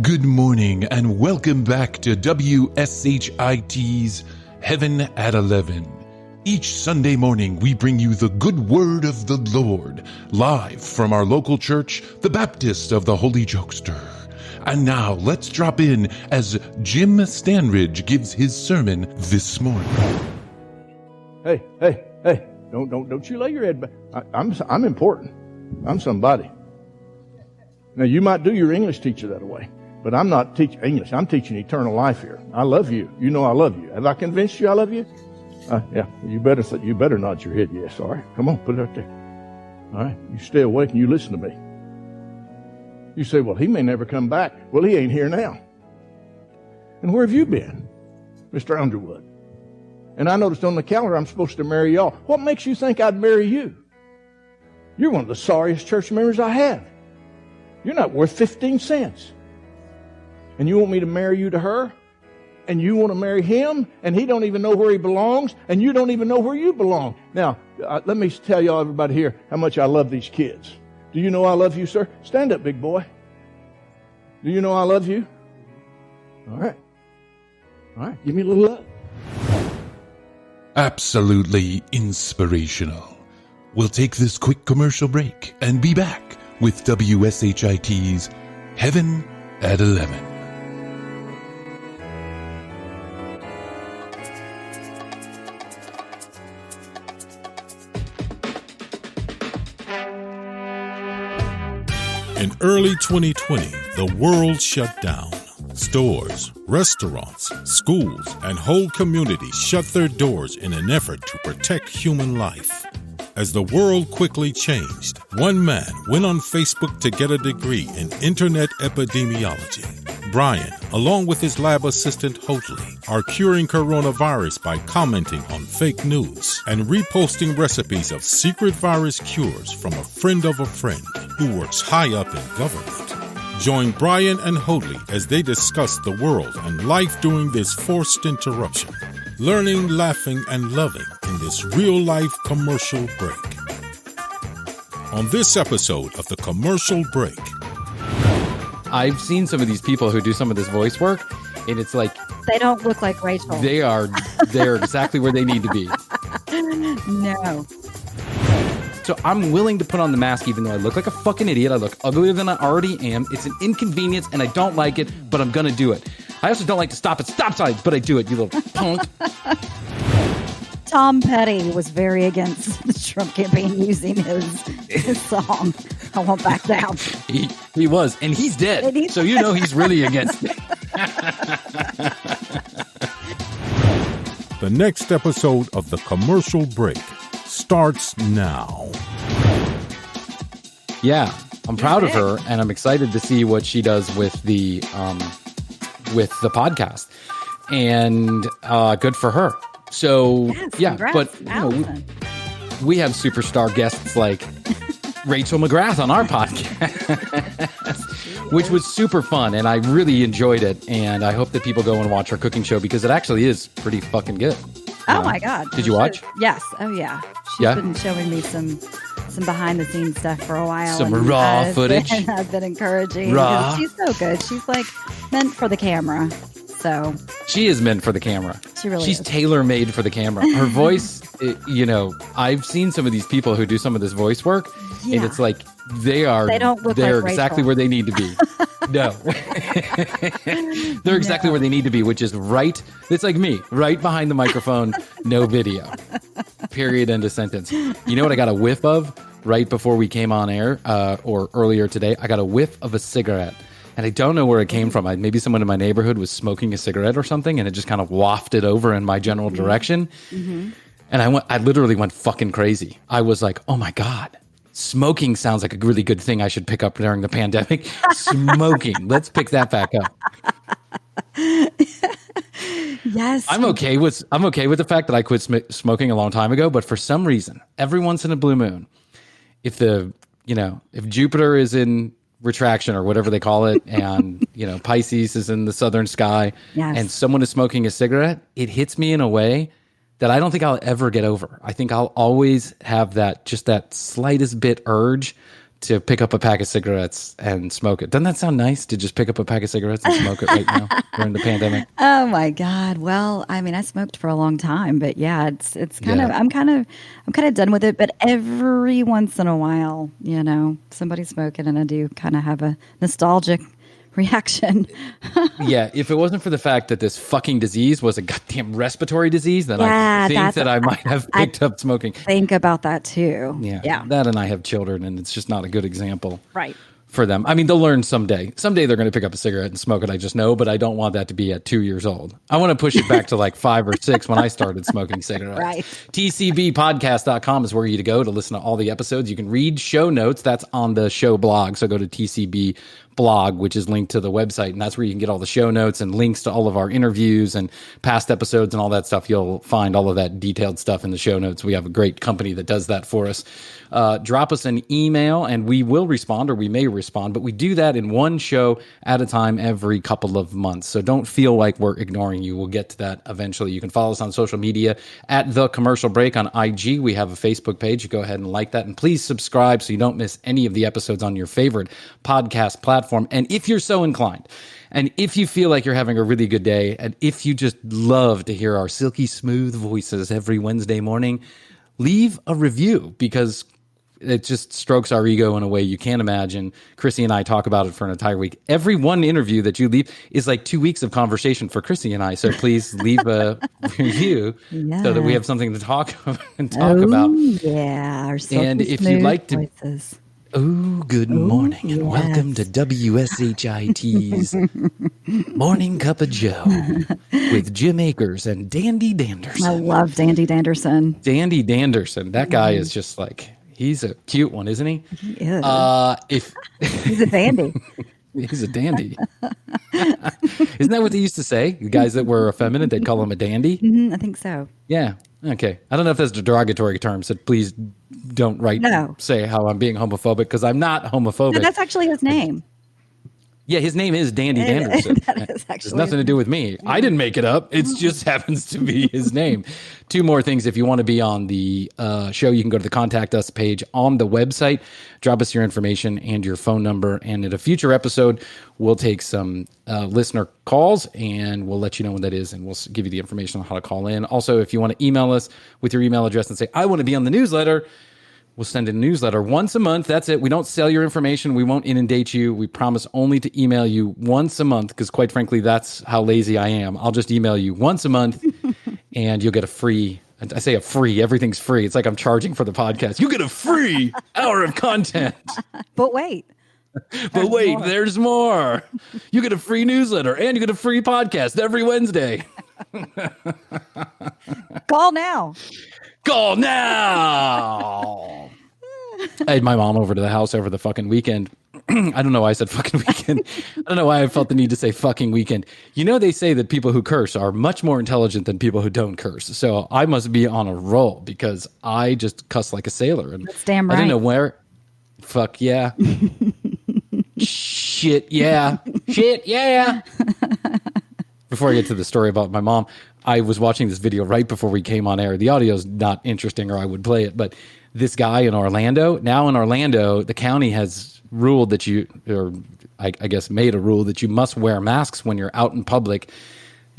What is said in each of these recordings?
Good morning and welcome back to WSHIT's Heaven at 11. Each Sunday morning we bring you the good word of the Lord, live from our local church, the Baptist of the Holy Jokester. And now let's drop in as Jim Stanridge gives his sermon this morning. Hey, don't you lay your head back. I'm important. I'm somebody. Now, you might do your English teacher that way, but I'm not teaching English. I'm teaching eternal life here. I love you. You know I love you. Have I convinced you I love you? Yeah, you better nod your head yes. All right, come on, put it right there. All right, you stay awake and you listen to me. You say, well, he may never come back. Well, he ain't here now. And where have you been, Mr. Underwood? And I noticed on the calendar I'm supposed to marry y'all. What makes you think I'd marry you? You're one of the sorriest church members I have. You're not worth 15 cents. And you want me to marry you to her? And you want to marry him? And he don't even know where he belongs? And you don't even know where you belong? Now, let me tell y'all, everybody here, how much I love these kids. Do you know I love you, sir? Stand up, big boy. Do you know I love you? All right. All right, give me a little love. Absolutely inspirational. We'll take this quick commercial break and be back with WSHIT's Heaven at 11. In early 2020, the world shut down. Stores, restaurants, schools, and whole communities shut their doors in an effort to protect human life. As the world quickly changed, one man went on Facebook to get a degree in internet epidemiology. Bryan, along with his lab assistant Hoadley, are curing coronavirus by commenting on fake news and reposting recipes of secret virus cures from a friend of a friend who works high up in government. Join Bryan and Hoadley as they discuss the world and life during this forced interruption. Learning, laughing, and loving in this real-life commercial break. On this episode of The Commercial Break. I've seen some of these people who do some of this voice work, and it's like... They don't look like Rachel. They're exactly where they need to be. No. So I'm willing to put on the mask even though I look like a fucking idiot. I look uglier than I already am. It's an inconvenience, and I don't like it, but I'm going to do it. I also don't like to stop at stop signs, but I do it, you little punk. Tom Petty was very against the Trump campaign using his song. I won't back down. He was, and he's dead. So you know he's really against it. The next episode of The Commercial Break starts now. Yeah, I'm proud of her, and I'm excited to see what she does with the podcast, and good for her. So yes, yeah, congrats, but you know, we have superstar guests like Rachel McGrath on our podcast, which was super fun, and I really enjoyed it. And I hope that people go and watch her cooking show because it actually is pretty fucking good. Oh my God! Did you watch? Yes. Oh yeah. She's been showing me some behind the scenes stuff for a while. Some raw footage. I've been encouraging. Raw. She's so good. She's like meant for the camera. So she is meant for the camera. She's is. tailor-made for the camera. Her voice, I've seen some of these people who do some of this voice work, and it's like they don't look like exactly Rachel. Where they need to be. No. They're exactly where they need to be, which is right. It's like me, right behind the microphone, no video. Period, end of sentence. You know what I got a whiff of right before we came on air, or earlier today? I got a whiff of a cigarette. And I don't know where it came from. Maybe someone in my neighborhood was smoking a cigarette or something, and it just kind of wafted over in my general direction. Mm-hmm. And I literally went fucking crazy. I was like, oh my God, smoking sounds like a really good thing I should pick up during the pandemic. Smoking. Let's pick that back up. Yes. I'm okay with the fact that I quit smoking a long time ago, but for some reason, every once in a blue moon, if Jupiter is in retraction or whatever they call it, and Pisces is in the southern sky, and someone is smoking a cigarette, it hits me in a way that I don't think I'll ever get over. I think I'll always have that slightest bit urge to pick up a pack of cigarettes and smoke it. Doesn't that sound nice to just pick up a pack of cigarettes and smoke it right now during the pandemic? Oh my God. Well, I mean, I smoked for a long time, but yeah, it's kind of, I'm kind of done with it. But every once in a while, somebody's smoking and I do kind of have a nostalgic reaction. Yeah, if it wasn't for the fact that this fucking disease was a goddamn respiratory disease, then I think that I might have picked up smoking. Think about that too. Yeah. That, and I have children, and it's just not a good example. Right. For them. I mean, they'll learn someday. Someday they're going to pick up a cigarette and smoke it. I just know, but I don't want that to be at 2 years old. I want to push it back to like 5 or 6 when I started smoking cigarettes. Right. TCBpodcast.com is where you go to listen to all the episodes. You can read show notes. That's on the show blog. So go to TCB blog, which is linked to the website, and that's where you can get all the show notes and links to all of our interviews and past episodes and all that stuff. You'll find all of that detailed stuff in the show notes. We have a great company that does that for us. Drop us an email and we will respond, or we may respond, but we do that in one show at a time every couple of months. So don't feel like we're ignoring you. We'll get to that eventually. You can follow us on social media at The Commercial Break on IG. We have a Facebook page. You go ahead and like that, and please subscribe so you don't miss any of the episodes on your favorite podcast platform. And if you're so inclined, and if you feel like you're having a really good day, and if you just love to hear our silky smooth voices every Wednesday morning, leave a review, because it just strokes our ego in a way you can't imagine. Chrissy and I talk about it for an entire week. Every one interview that you leave is like 2 weeks of conversation for Chrissy and I. So please leave a review so that we have something to talk about. Yeah, our silky and if you'd like to. Voices. Oh, good morning, and welcome to WSHIT's Morning Cup of Joe with Jim Akers and Dandy Danderson. I love Dandy Danderson. Dandy Danderson. That guy is just like, he's a cute one, isn't he? He is. He's a dandy. He's a dandy. Isn't that what they used to say? The guys that were effeminate, they'd call him a dandy? Mm-hmm, I think so. Yeah. Okay. I don't know if that's a derogatory term, so please don't say how I'm being homophobic, because I'm not homophobic. No, that's actually his name. Yeah, his name is Dandy Danderson. That is actually There's nothing to do with me. I didn't make it up. It just happens to be his name. 2 more things. If you want to be on the show, you can go to the Contact Us page on the website. Drop us your information and your phone number. And in a future episode, we'll take some listener calls, and we'll let you know when that is, and we'll give you the information on how to call in. Also, if you want to email us with your email address and say, I want to be on the newsletter, we'll send a newsletter once a month. That's it. We don't sell your information. We won't inundate you. We promise only to email you once a month, because quite frankly, that's how lazy I am. I'll just email you once a month and you'll get a free, I say a free, everything's free. It's like I'm charging for the podcast. You get a free hour of content. But wait. There's more. You get a free newsletter and you get a free podcast every Wednesday. Call now. Call now. I had my mom over to the house over the fucking weekend. I don't know why I said fucking weekend. I don't know why I felt the need to say fucking weekend. They say that people who curse are much more intelligent than people who don't curse. So I must be on a roll, because I just cuss like a sailor. And that's damn right. I didn't know where. Fuck yeah. Shit yeah. Shit yeah. Before I get to the story about my mom, I was watching this video right before we came on air. The audio's not interesting, or I would play it, but this guy in Orlando, the county has ruled that I guess made a rule that you must wear masks when you're out in public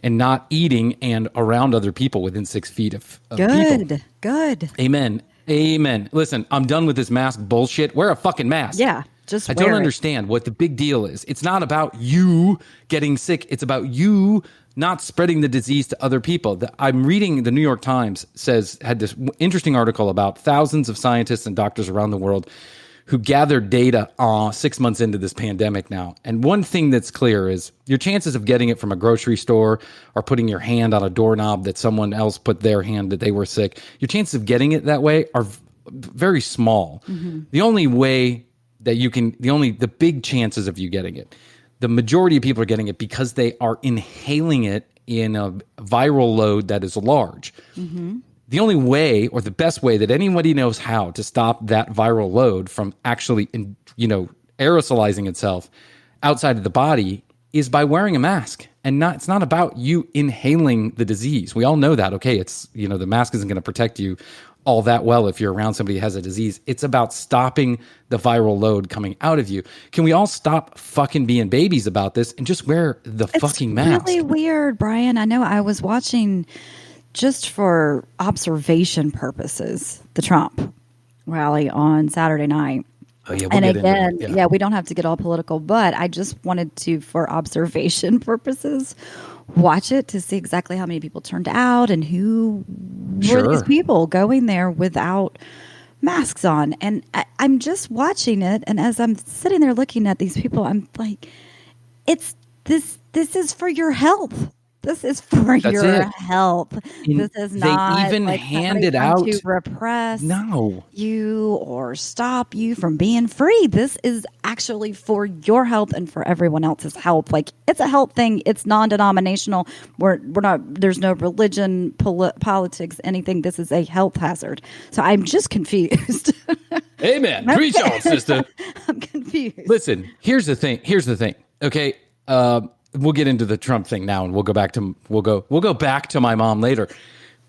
and not eating and around other people within 6 feet of people. Good. Amen. Listen, I'm done with this mask bullshit. Wear a fucking mask. Yeah. I don't understand what the big deal is. It's not about you getting sick. It's about you not spreading the disease to other people. I'm reading the New York Times had this interesting article about thousands of scientists and doctors around the world who gathered data 6 months into this pandemic now. And one thing that's clear is your chances of getting it from a grocery store or putting your hand on a doorknob that someone else put their hand that they were sick, your chances of getting it that way are very small. Mm-hmm. The only way that the big chances of you getting it, the majority of people are getting it because they are inhaling it in a viral load that is large. Mm-hmm. The only way, or the best way that anybody knows how to stop that viral load from actually, aerosolizing itself outside of the body is by wearing a mask. And it's not about you inhaling the disease. We all know that. Okay, it's, the mask isn't going to protect you all that well if you're around somebody who has a disease. It's about stopping the viral load coming out of you. Can we all stop fucking being babies about this and just wear the fucking mask? It's really weird, Brian. I know I was watching just for observation purposes the Trump rally on Saturday night. Oh, yeah, and again, we don't have to get all political, but I just wanted to, for observation purposes, watch it to see exactly how many people turned out and who were these people going there without masks on. And I'm just watching it, and as I'm sitting there looking at these people, I'm like, this is for your health. This is for your health. This is not they even like handed out to repress you or stop you from being free. This is actually for your health and for everyone else's health. Like, it's a health thing. It's non-denominational. We're not. There's no religion, politics, anything. This is a health hazard. So I'm just confused. Amen. Preach on, sister. I'm confused. Listen, here's the thing. Okay. We'll get into the Trump thing now, and we'll go back to my mom later.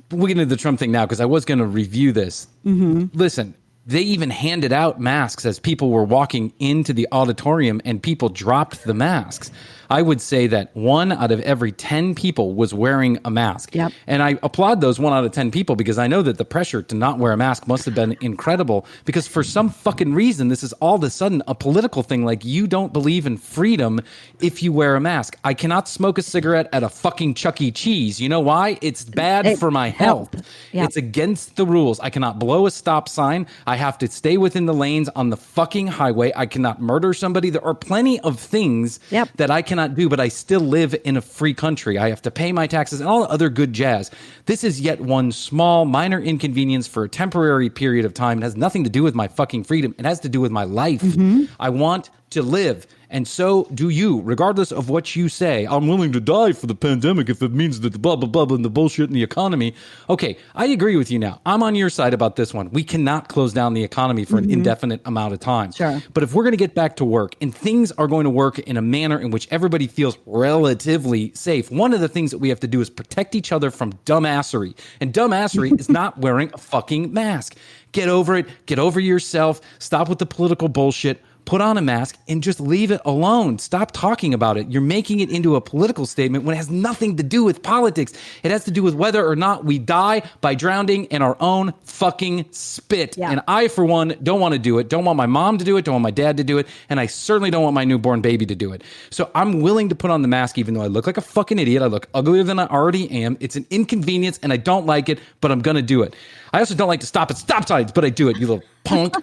But we'll get into the Trump thing now because I was going to review this. Mm-hmm. Listen, they even handed out masks as people were walking into the auditorium, and people dropped the masks. I would say that 1 out of every 10 people was wearing a mask. Yep. And I applaud those 1 out of 10 people because I know that the pressure to not wear a mask must have been incredible, because for some fucking reason, this is all of a sudden a political thing. Like, you don't believe in freedom if you wear a mask. I cannot smoke a cigarette at a fucking Chuck E. Cheese. You know why? It's bad for my health. Yep. It's against the rules. I cannot blow a stop sign. I have to stay within the lanes on the fucking highway. I cannot murder somebody. There are plenty of things that I cannot do, but I still live in a free country. I have to pay my taxes and all the other good jazz. This is yet one small, minor inconvenience for a temporary period of time. It has nothing to do with my fucking freedom. It has to do with my life. Mm-hmm. I want to live. And so do you, regardless of what you say. I'm willing to die for the pandemic if it means that the blah, blah, blah, and the bullshit in the economy. Okay, I agree with you now. I'm on your side about this one. We cannot close down the economy for an indefinite amount of time. Sure. But if we're going to get back to work and things are going to work in a manner in which everybody feels relatively safe, one of the things that we have to do is protect each other from dumbassery. And dumbassery is not wearing a fucking mask. Get over it. Get over yourself. Stop with the political bullshit. Put on a mask and just leave it alone. Stop talking about it. You're making it into a political statement when it has nothing to do with politics. It has to do with whether or not we die by drowning in our own fucking spit. Yeah. And I, for one, don't want to do it. Don't want my mom to do it. Don't want my dad to do it. And I certainly don't want my newborn baby to do it. So I'm willing to put on the mask even though I look like a fucking idiot. I look uglier than I already am. It's an inconvenience and I don't like it, but I'm going to do it. I also don't like to stop at stop signs, but I do it, you little punk.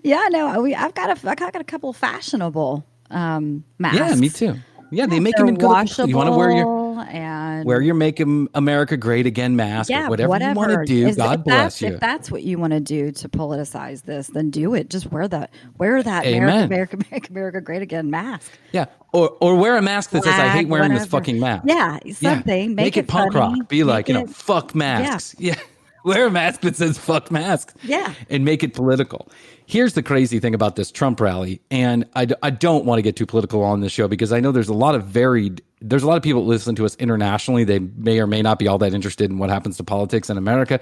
Yeah, no, I've got a couple fashionable masks. Yeah, me too. Yeah, they make them in good. You want to wear your Make America Great Again mask, or whatever you want to do. God bless you. If that's what you want to do to politicize this, then do it. Just wear that Make America Great Again mask. Yeah, or wear a mask that says I hate wearing this fucking mask. Yeah, something. Make it punk funny. rock. Be like, fuck masks. Yeah. Wear a mask that says fuck masks. Yeah. And make it political. Here's the crazy thing about this Trump rally. And I don't want to get too political on this show because I know there's a lot of people that listen to us internationally. They may or may not be all that interested in what happens to politics in America.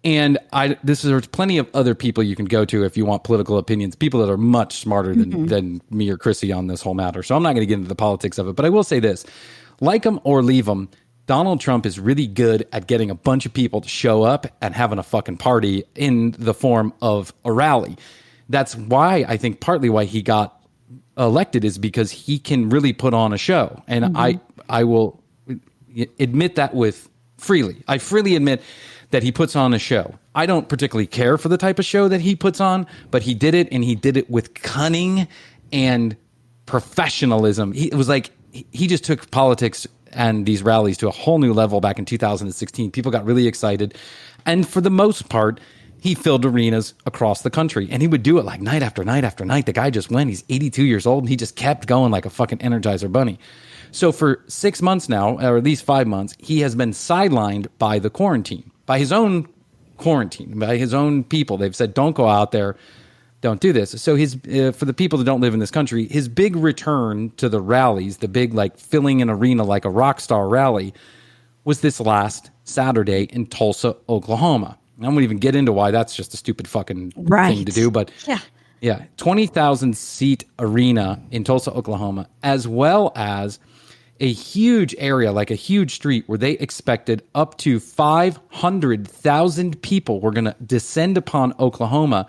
And there's plenty of other people you can go to if you want political opinions, people that are much smarter than me or Chrissy on this whole matter. So I'm not going to get into the politics of it. But I will say this. Like them or leave them, Donald Trump is really good at getting a bunch of people to show up and having a fucking party in the form of a rally. That's why I think partly why he got elected is because he can really put on a show. And I will admit that freely. I freely admit that he puts on a show. I don't particularly care for the type of show that he puts on, but he did it, and he did it with cunning and professionalism. It was like he just took politics and these rallies to a whole new level back in 2016. People got really excited. And for the most part, he filled arenas across the country. And he would do it like night after night after night. The guy just went. He's 82 years old, and he just kept going like a fucking Energizer bunny. So for 6 months now, or at least 5 months, he has been sidelined by the quarantine, by his own quarantine, by his own people. They've said, don't go out there. Don't do this. So for the people that don't live in this country, his big return to the rallies, the big like filling an arena like a rock star rally, was this last Saturday in Tulsa, Oklahoma. I won't even get into why that's just a stupid fucking thing to do. But yeah, 20,000 seat arena in Tulsa, Oklahoma, as well as a huge area, like a huge street where they expected up to 500,000 people were going to descend upon Oklahoma,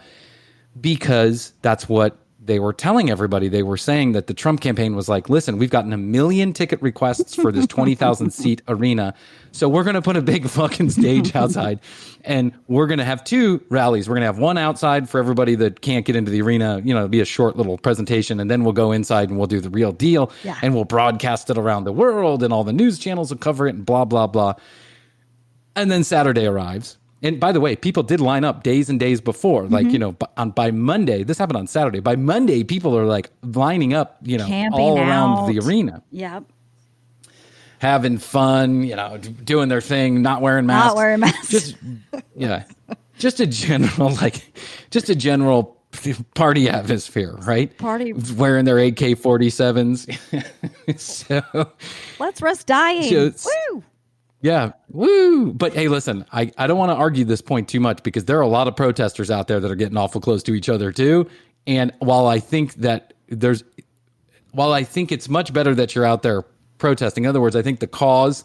because that's what they were telling everybody. They were saying that the Trump campaign was like, listen, we've gotten 1 million ticket requests for this 20,000 seat arena. So we're going to put a big fucking stage outside, and we're going to have 2 rallies. We're going to have one outside for everybody that can't get into the arena, it'll be a short little presentation. And then we'll go inside and we'll do the real deal, and we'll broadcast it around the world, and all the news channels will cover it, and blah, blah, blah. And then Saturday arrives. And by the way, people did line up days and days before, like, by Monday. This happened on Saturday. By Monday, people are like lining up, camping all around out. the arena. Yep. Having fun, doing their thing, not wearing masks. Not wearing masks. Just a general party atmosphere, right? Party. Wearing their AK-47s. So let's risk dying. Woo! Yeah. Woo. But hey, listen, I don't want to argue this point too much, because there are a lot of protesters out there that are getting awful close to each other too. And while I think it's much better that you're out there protesting, in other words, I think the cause,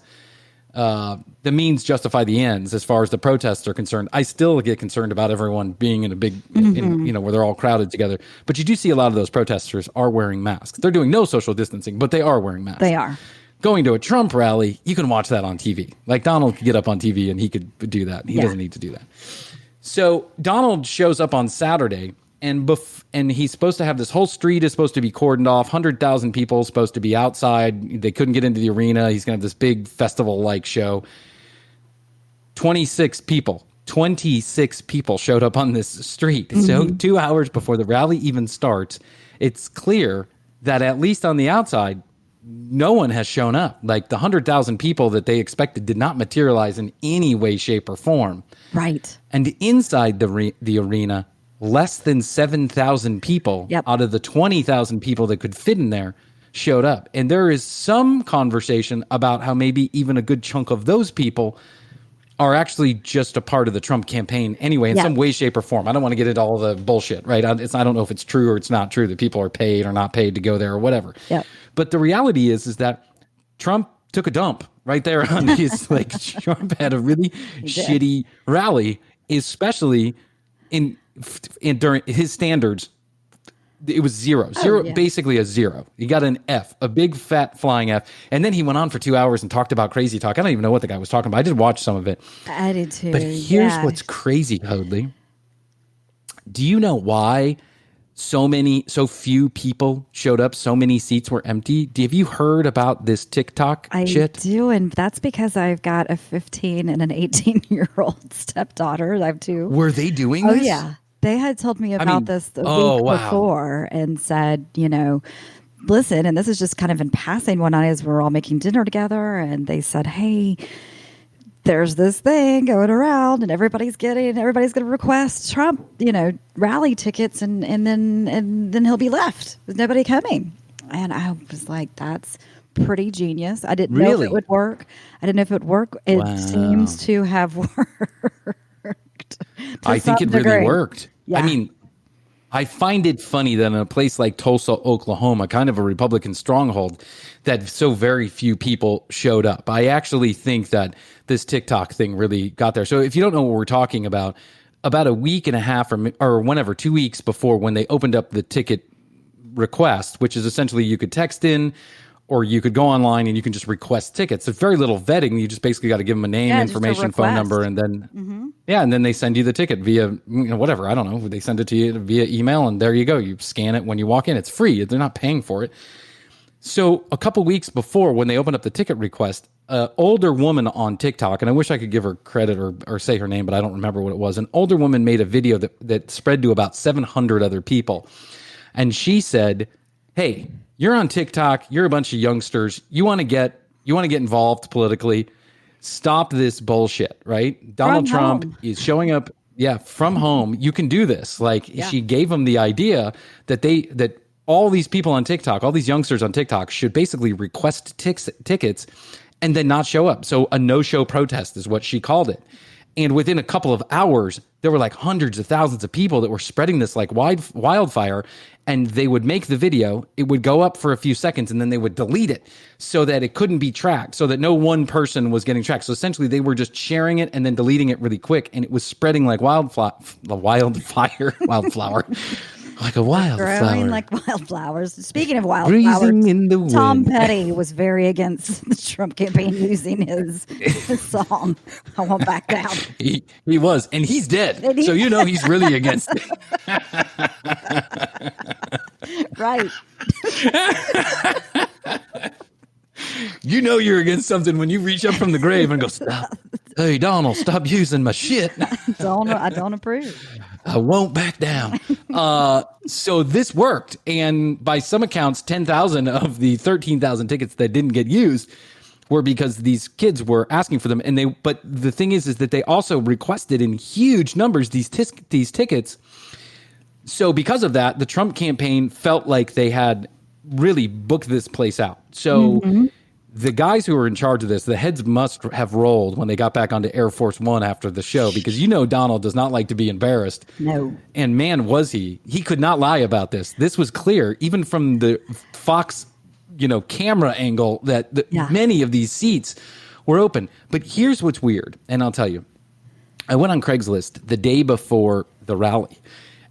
the means justify the ends as far as the protests are concerned, I still get concerned about everyone being in a big, where they're all crowded together. But you do see a lot of those protesters are wearing masks. They're doing no social distancing, but they are wearing masks. They are. Going to a Trump rally, you can watch that on TV. Like, Donald could get up on TV and he could do that. He doesn't need to do that. So Donald shows up on Saturday, and he's supposed to have this whole street is supposed to be cordoned off. 100,000 people supposed to be outside. They couldn't get into the arena. He's going to have this big festival-like show. 26 people showed up on this street. So 2 hours before the rally even starts, it's clear that at least on the outside, no one has shown up. Like, the 100,000 people that they expected did not materialize in any way, shape, or form. Right. And inside the arena, less than 7,000 people out of the 20,000 people that could fit in there showed up. And there is some conversation about how maybe even a good chunk of those people are actually just a part of the Trump campaign anyway, in some way, shape, or form. I don't want to get into all the bullshit, right? I don't know if it's true or it's not true that people are paid or not paid to go there or whatever. Yep. But the reality is that Trump took a dump right there on his, Trump had a really shitty rally, especially in during his standards. It was zero, basically a zero. He got an F, a big fat flying F. And then he went on for 2 hours and talked about crazy talk. I don't even know what the guy was talking about. I did watch some of it. I did too. But here's what's crazy, Hoadley. Do you know why so few people showed up? So many seats were empty. Have you heard about this TikTok shit? I do, and that's because I've got a 15 and an 18-year-old stepdaughter. I have two. Were they doing this? Oh, yeah. They had told me about this the week before and said, listen, and this is just kind of in passing one night as we're all making dinner together, and they said, hey, there's this thing going around and everybody's going to request Trump, rally tickets and then he'll be left with nobody coming. And I was like, that's pretty genius. I didn't know if it would work. It seems to have worked. I think it really worked. Yeah. I mean, I find it funny that in a place like Tulsa, Oklahoma, kind of a Republican stronghold, that so very few people showed up. I actually think that this TikTok thing really got there. So if you don't know what we're talking about a week and a half or whenever, 2 weeks before when they opened up the ticket request, which is essentially you could text in or you could go online and you can just request tickets. There's very little vetting. You just basically got to give them a name, information, phone number, and then and then they send you the ticket via whatever. I don't know. They send it to you via email, and there you go. You scan it when you walk in. It's free. They're not paying for it. So a couple weeks before, when they opened up the ticket request, an older woman on TikTok, and I wish I could give her credit or say her name, but I don't remember what it was. An older woman made a video that spread to about 700 other people, and she said, "Hey, you're on TikTok. You're a bunch of youngsters. You want to get involved politically. Stop this bullshit, right? Donald Trump is showing up, from home. You can do this." She gave them the idea that all these people on TikTok, all these youngsters on TikTok should basically request tickets and then not show up. So a no-show protest is what she called it. And within a couple of hours, there were like hundreds of thousands of people that were spreading this like wildfire. And they would make the video, it would go up for a few seconds, and then they would delete it so that it couldn't be tracked, so that no one person was getting tracked. So essentially, they were just sharing it and then deleting it really quick, and it was spreading like wildflower, like a wildflower. Growing like wildflowers. Speaking of wildflowers, in the wind. Tom Petty was very against the Trump campaign using his song, I Won't Back Down. He was, and he's dead. So he's really against it. Right. You're against something when you reach up from the grave and go, stop. Hey, Donald, stop using my shit. I don't approve. I won't back down. So this worked. And by some accounts, 10,000 of the 13,000 tickets that didn't get used were because these kids were asking for them. But the thing is that they also requested in huge numbers these tickets. So because of that, the Trump campaign felt like they had really booked this place out. So the guys who were in charge of this, the heads must have rolled when they got back onto Air Force One after the show, because Donald does not like to be embarrassed. No. And man, was he. He could not lie about this. This was clear, even from the Fox, camera angle, that many of these seats were open. But here's what's weird, and I'll tell you. I went on Craigslist the day before the rally.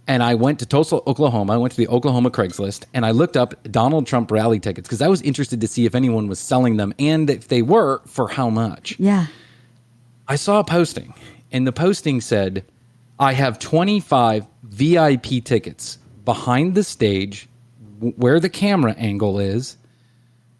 And I went to Tulsa, Oklahoma. I went to the Oklahoma Craigslist, and I looked up Donald Trump rally tickets because I was interested to see if anyone was selling them, and if they were, for how much. Yeah. I saw a posting, and the posting said, I have 25 VIP tickets behind the stage where the camera angle is.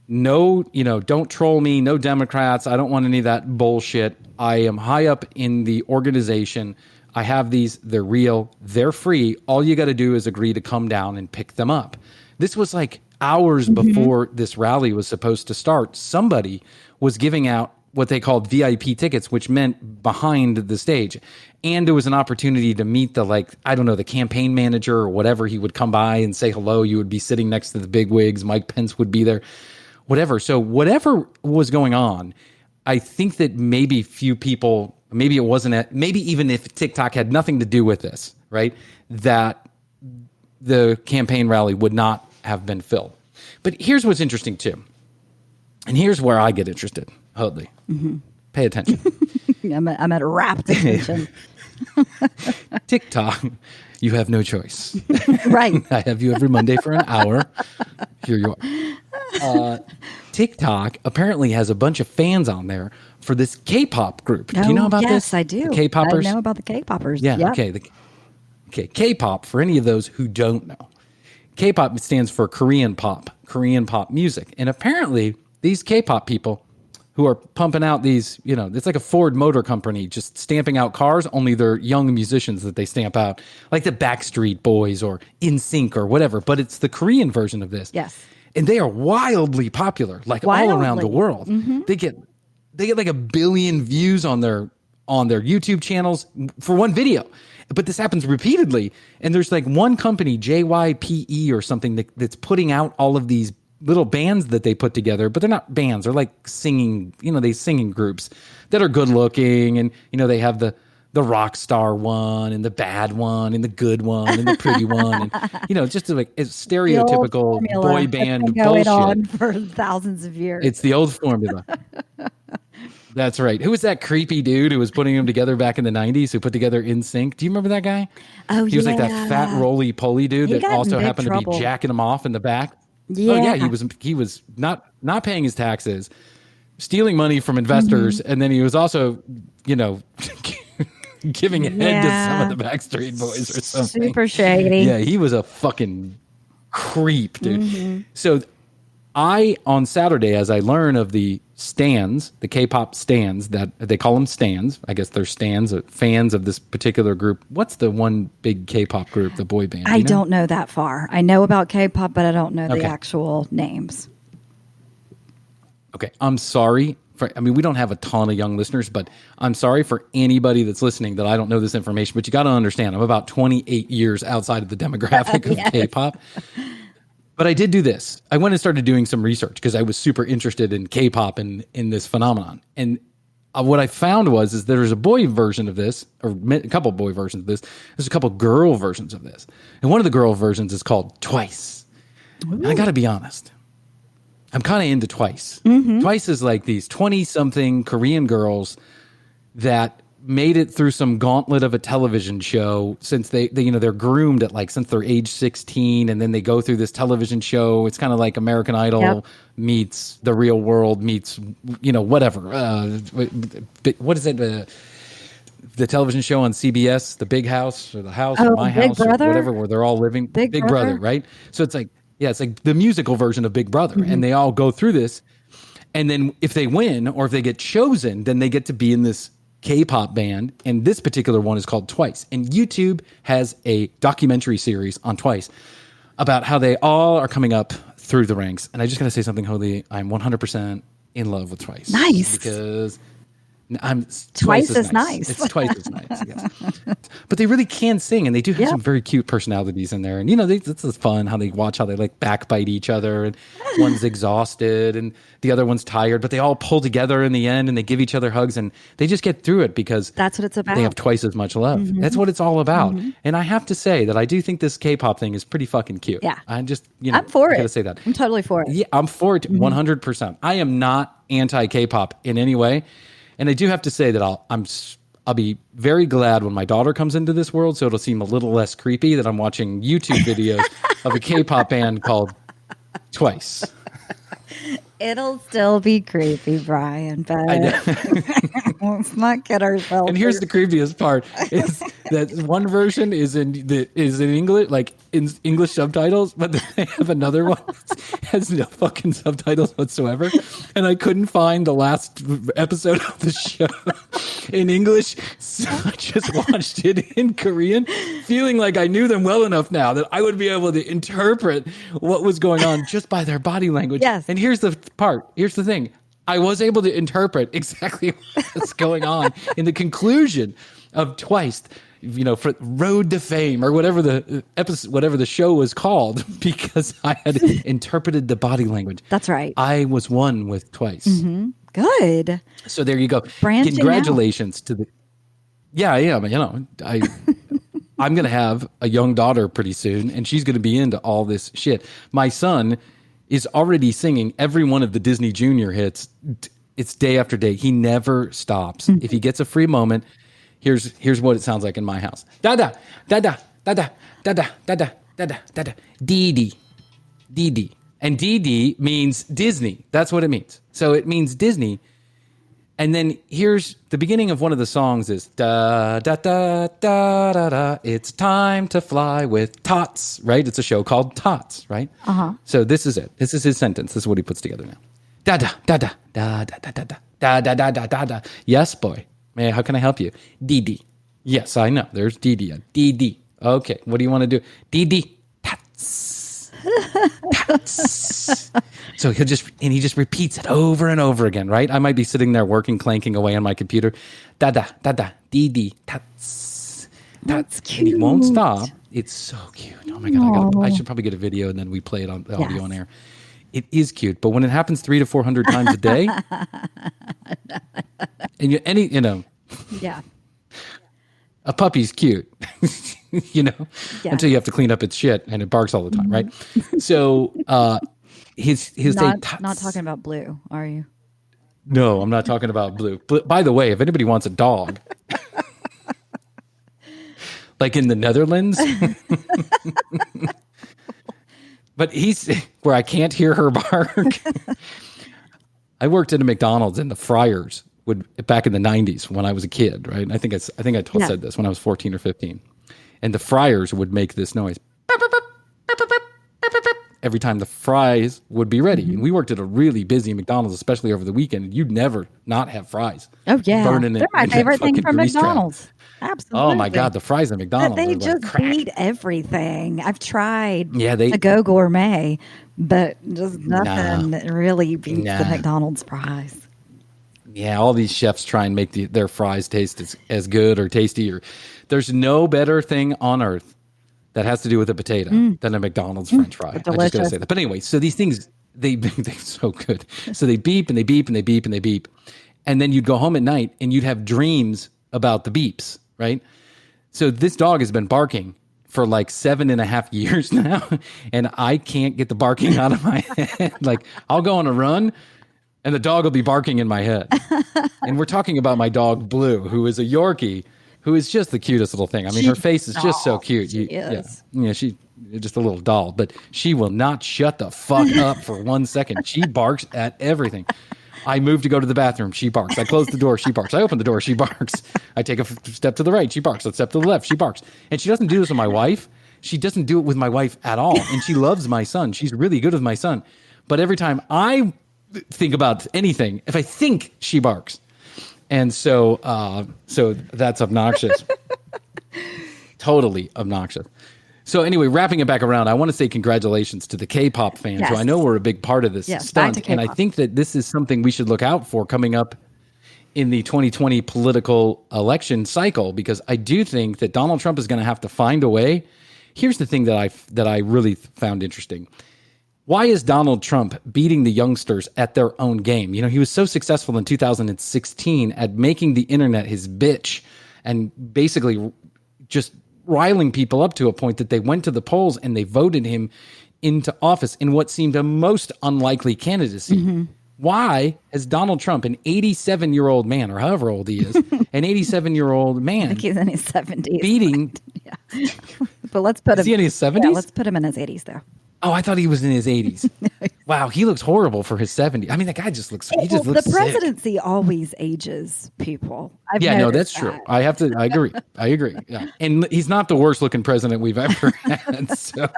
No, don't troll me. No Democrats. I don't want any of that bullshit. I am high up in the organization. I have these, they're real, they're free. All you got to do is agree to come down and pick them up. This was like hours before this rally was supposed to start. Somebody was giving out what they called VIP tickets, which meant behind the stage. And it was an opportunity to meet the campaign manager or whatever. He would come by and say hello. You would be sitting next to the bigwigs. Mike Pence would be there, whatever. So whatever was going on, I think that maybe few people, maybe it wasn't, maybe even if TikTok had nothing to do with this, right, that the campaign rally would not have been filled. But here's what's interesting too. And here's where I get interested. Hoadley, pay attention. I'm at rapt attention. TikTok, you have no choice. Right. I have you every Monday for an hour. Here you are. TikTok apparently has a bunch of fans on there for this K-pop group. Do you know about this? Yes, I do. The K-poppers? I know about the K-poppers. Yeah, Yep. Okay. K-pop, for any of those who don't know, K-pop stands for Korean pop music. And apparently these K-pop people who are pumping out these, it's like a Ford Motor Company just stamping out cars, only they're young musicians that they stamp out, like the Backstreet Boys or NSYNC or whatever, but it's the Korean version of this. Yes. And they are wildly popular, all around the world. They get like 1 billion views on their YouTube channels for one video. But this happens repeatedly. And there's like one company, JYPE or something, that's putting out all of these little bands that they put together, but they're not bands. They're like singing, they singing groups that are good looking. And, they have the rock star one and the bad one and the good one and the pretty one. And, just like it's stereotypical boy band bullshit. On for thousands of years. It's the old formula. That's right. Who was that creepy dude who was putting them together back in the 90s, who put together NSYNC? Do you remember that guy? Oh, he was like that fat roly-poly dude that also happened to be jacking them off in the back. Yeah. Oh, yeah, he was not paying his taxes, stealing money from investors, and then he was also, giving a head to some of the Backstreet Boys or something. Super shady. Yeah, he was a fucking creep, dude. So on Saturday, as I learn of the stans, the K-pop stans, that they call them stans. I guess they're stans, fans of this particular group. What's the one big K-pop group, the boy band? I don't know that far. I know about K-pop, but I don't know the actual names. Okay, I'm sorry. We don't have a ton of young listeners, but I'm sorry for anybody that's listening that I don't know this information. But you got to understand, I'm about 28 years outside of the demographic of K-pop. But I did do this. I went and started doing some research because I was super interested in K-pop and in this phenomenon. And what I found is there's a boy version of this, or a couple boy versions of this. There's a couple girl versions of this. And one of the girl versions is called Twice. And I got to be honest. I'm kind of into Twice. Mm-hmm. Twice is like these 20-something Korean girls that made it through some gauntlet of a television show since they're groomed at since they're age 16, and then they go through this television show. It's kind of like American Idol meets The Real World meets whatever. What is it? The television show on CBS, The Big House or The House or My House Brother? Or whatever, where they're all living. Big Brother, right? So it's like the musical version of Big Brother, and they all go through this. And then if they win or if they get chosen, then they get to be in this K-pop band, and this particular one is called Twice. And YouTube has a documentary series on Twice about how they all are coming up through the ranks. And I just got to say something, Hoadley. I'm 100% in love with Twice. Nice. Because Twice as nice. It's twice as nice, yes. But they really can sing, and they do have some very cute personalities in there. And, it's fun how they backbite each other, and one's exhausted and the other one's tired, but they all pull together in the end, and they give each other hugs, and they just get through it because that's what it's about. They have twice as much love. Mm-hmm. That's what it's all about. Mm-hmm. And I have to say that I do think this K-pop thing is pretty fucking cute. Yeah. I'm for it. I gotta say that. I'm totally for it. Yeah, I'm for it 100%. I am not anti-K-pop in any way. And I do have to say that I'll be very glad when my daughter comes into this world, so it'll seem a little less creepy that I'm watching YouTube videos of a K-pop band called Twice. It'll still be creepy, Bryan, but let's not get ourselves. And here's the creepiest part: is that one version is in English, in English subtitles, but then they have another one that has no fucking subtitles whatsoever. And I couldn't find the last episode of the show in English, so I just watched it in Korean, feeling like I knew them well enough now that I would be able to interpret what was going on just by their body language. Yes. And here's the part. Here's the thing. I was able to interpret exactly what's going on in the conclusion of Twice, for Road to Fame or whatever the episode, whatever the show was called, because I had interpreted the body language. That's right. I was one with Twice. Mm-hmm. Good. So there you go. Branching Congratulations to the. Yeah, I am. I'm going to have a young daughter pretty soon, and she's going to be into all this shit. My son is already singing every one of the Disney Junior hits. It's day after day. He never stops. Mm-hmm. If he gets a free moment, here's what it sounds like in my house. Da da da da da da da da da da da da da. Dee dee, dee dee, and dee dee means Disney. That's what it means. So it means Disney. And then here's the beginning of one of the songs is da da da da da da. It's time to fly with Tots, right? It's a show called Tots, right? Uh-huh. So this is it. This is his sentence. This is what he puts together now. Da da da da da da da da da da da da da da. Yes, boy. How can I help you? Dee Dee. Yes, I know. There's Dee Dee. Dee Dee. Okay. What do you want to do? Dee Dee. Tots. Tots. So he just repeats it over and over again, right? I might be sitting there working, clanking away on my computer. Da da da da. Dee Dee. Tots. That's cute. And he won't stop. It's so cute. Oh my God. I should probably get a video and then we play it on the audio on air. It is cute, but when it happens 300 to 400 times a day, and yeah, a puppy's cute, until you have to clean up its shit and it barks all the time, right? So, his not talking about Blue, are you? No, I'm not talking about Blue. But by the way, if anybody wants a dog, like in the Netherlands. But he's where I can't hear her bark. I worked at a McDonald's, and the fryers would back in the 90s when I was a kid, right? I think I said this when I was 14 or 15, and the fryers would make this noise every time the fries would be ready. And we worked at a really busy McDonald's, especially over the weekend. And you'd never not have fries. Oh yeah, they're my favorite thing from McDonald's. Trap. Absolutely. Oh my God, the fries at McDonald's. They just beat everything. I've tried to go gourmet, but just nothing that really beats the McDonald's fries. Yeah, all these chefs try and make their fries taste as good or tasty. There's no better thing on earth that has to do with a potato than a McDonald's French fry. I just got to say that. But anyway, so these things, they're so good. So they beep and they beep and they beep and they beep. And then you'd go home at night and you'd have dreams about the beeps, right? So this dog has been barking for like 7.5 years now, and I can't get the barking out of my head. Like, I'll go on a run and the dog will be barking in my head. And we're talking about my dog Blue, who is a Yorkie, who is just the cutest little thing. I mean, her face is just so cute. She is. Yeah, she's just a little doll, but she will not shut the fuck up for 1 second. She barks at everything. I move to go to the bathroom, she barks. I close the door, she barks. I open the door, she barks. I take a step to the right, she barks. A step to the left, she barks. And she doesn't do this with my wife. She doesn't do it with my wife at all. And she loves my son. She's really good with my son. But every time I think about anything, if I think, she barks. And so that's obnoxious. Totally obnoxious. So anyway, wrapping it back around, I want to say congratulations to the K-pop fans, who I know were a big part of this stunt. And I think that this is something we should look out for coming up in the 2020 political election cycle, because I do think that Donald Trump is going to have to find a way. Here's the thing that I really found interesting. Why is Donald Trump beating the youngsters at their own game? You know, he was so successful in 2016 at making the internet his bitch and basically just riling people up to a point that they went to the polls and they voted him into office in what seemed a most unlikely candidacy. Mm-hmm. Why has Donald Trump, an 87-year-old man, or however old he is, an 87-year-old man, I think he's in his 70s, beating? Yeah. But let's put him. Is he in his 70s? Yeah, let's put him in his 80s, though. Oh, I thought he was in his 80s. Wow, he looks horrible for his 70s. I mean, that guy just looks. He just looks. The presidency sick. Always ages people. No, that's true. I agree. I agree. Yeah, and he's not the worst looking president we've ever had. So,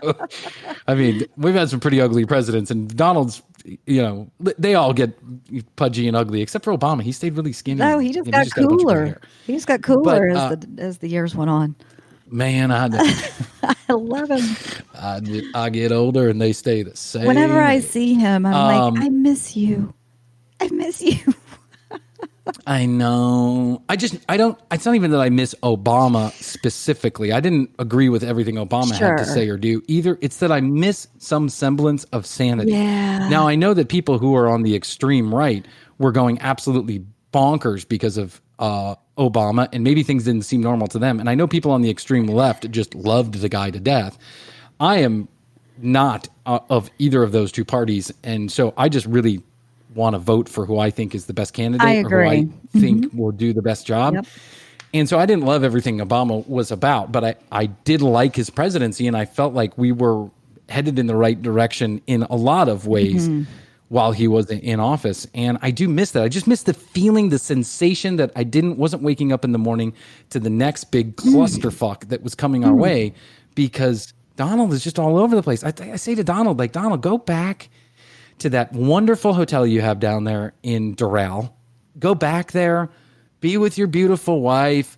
I mean, we've had some pretty ugly presidents, and Donald's. You know, they all get pudgy and ugly, except for Obama. He stayed really skinny. No, he just got cooler. He just got cooler as the years went on. Man, I love him. I get older and they stay the same. Whenever I see him, I'm like, I miss you. I miss you. I know. It's not even that I miss Obama specifically. I didn't agree with everything Obama had to say or do either. It's that I miss some semblance of sanity. Yeah. Now, I know that people who are on the extreme right were going absolutely bonkers because of Obama, and maybe things didn't seem normal to them. And I know people on the extreme left just loved the guy to death. I am not of either of those two parties, and so I just really want to vote for who I think is the best candidate. I agree. Or who I think will do the best job. Yep. And so I didn't love everything Obama was about, but I did like his presidency, and I felt like we were headed in the right direction in a lot of ways while he was in office. And I do miss that. I just miss the feeling, the sensation that I wasn't waking up in the morning to the next big clusterfuck that was coming our way, because Donald is just all over the place. I say to Donald, like, Donald, go back to that wonderful hotel you have down there in Doral. Go back there, be with your beautiful wife,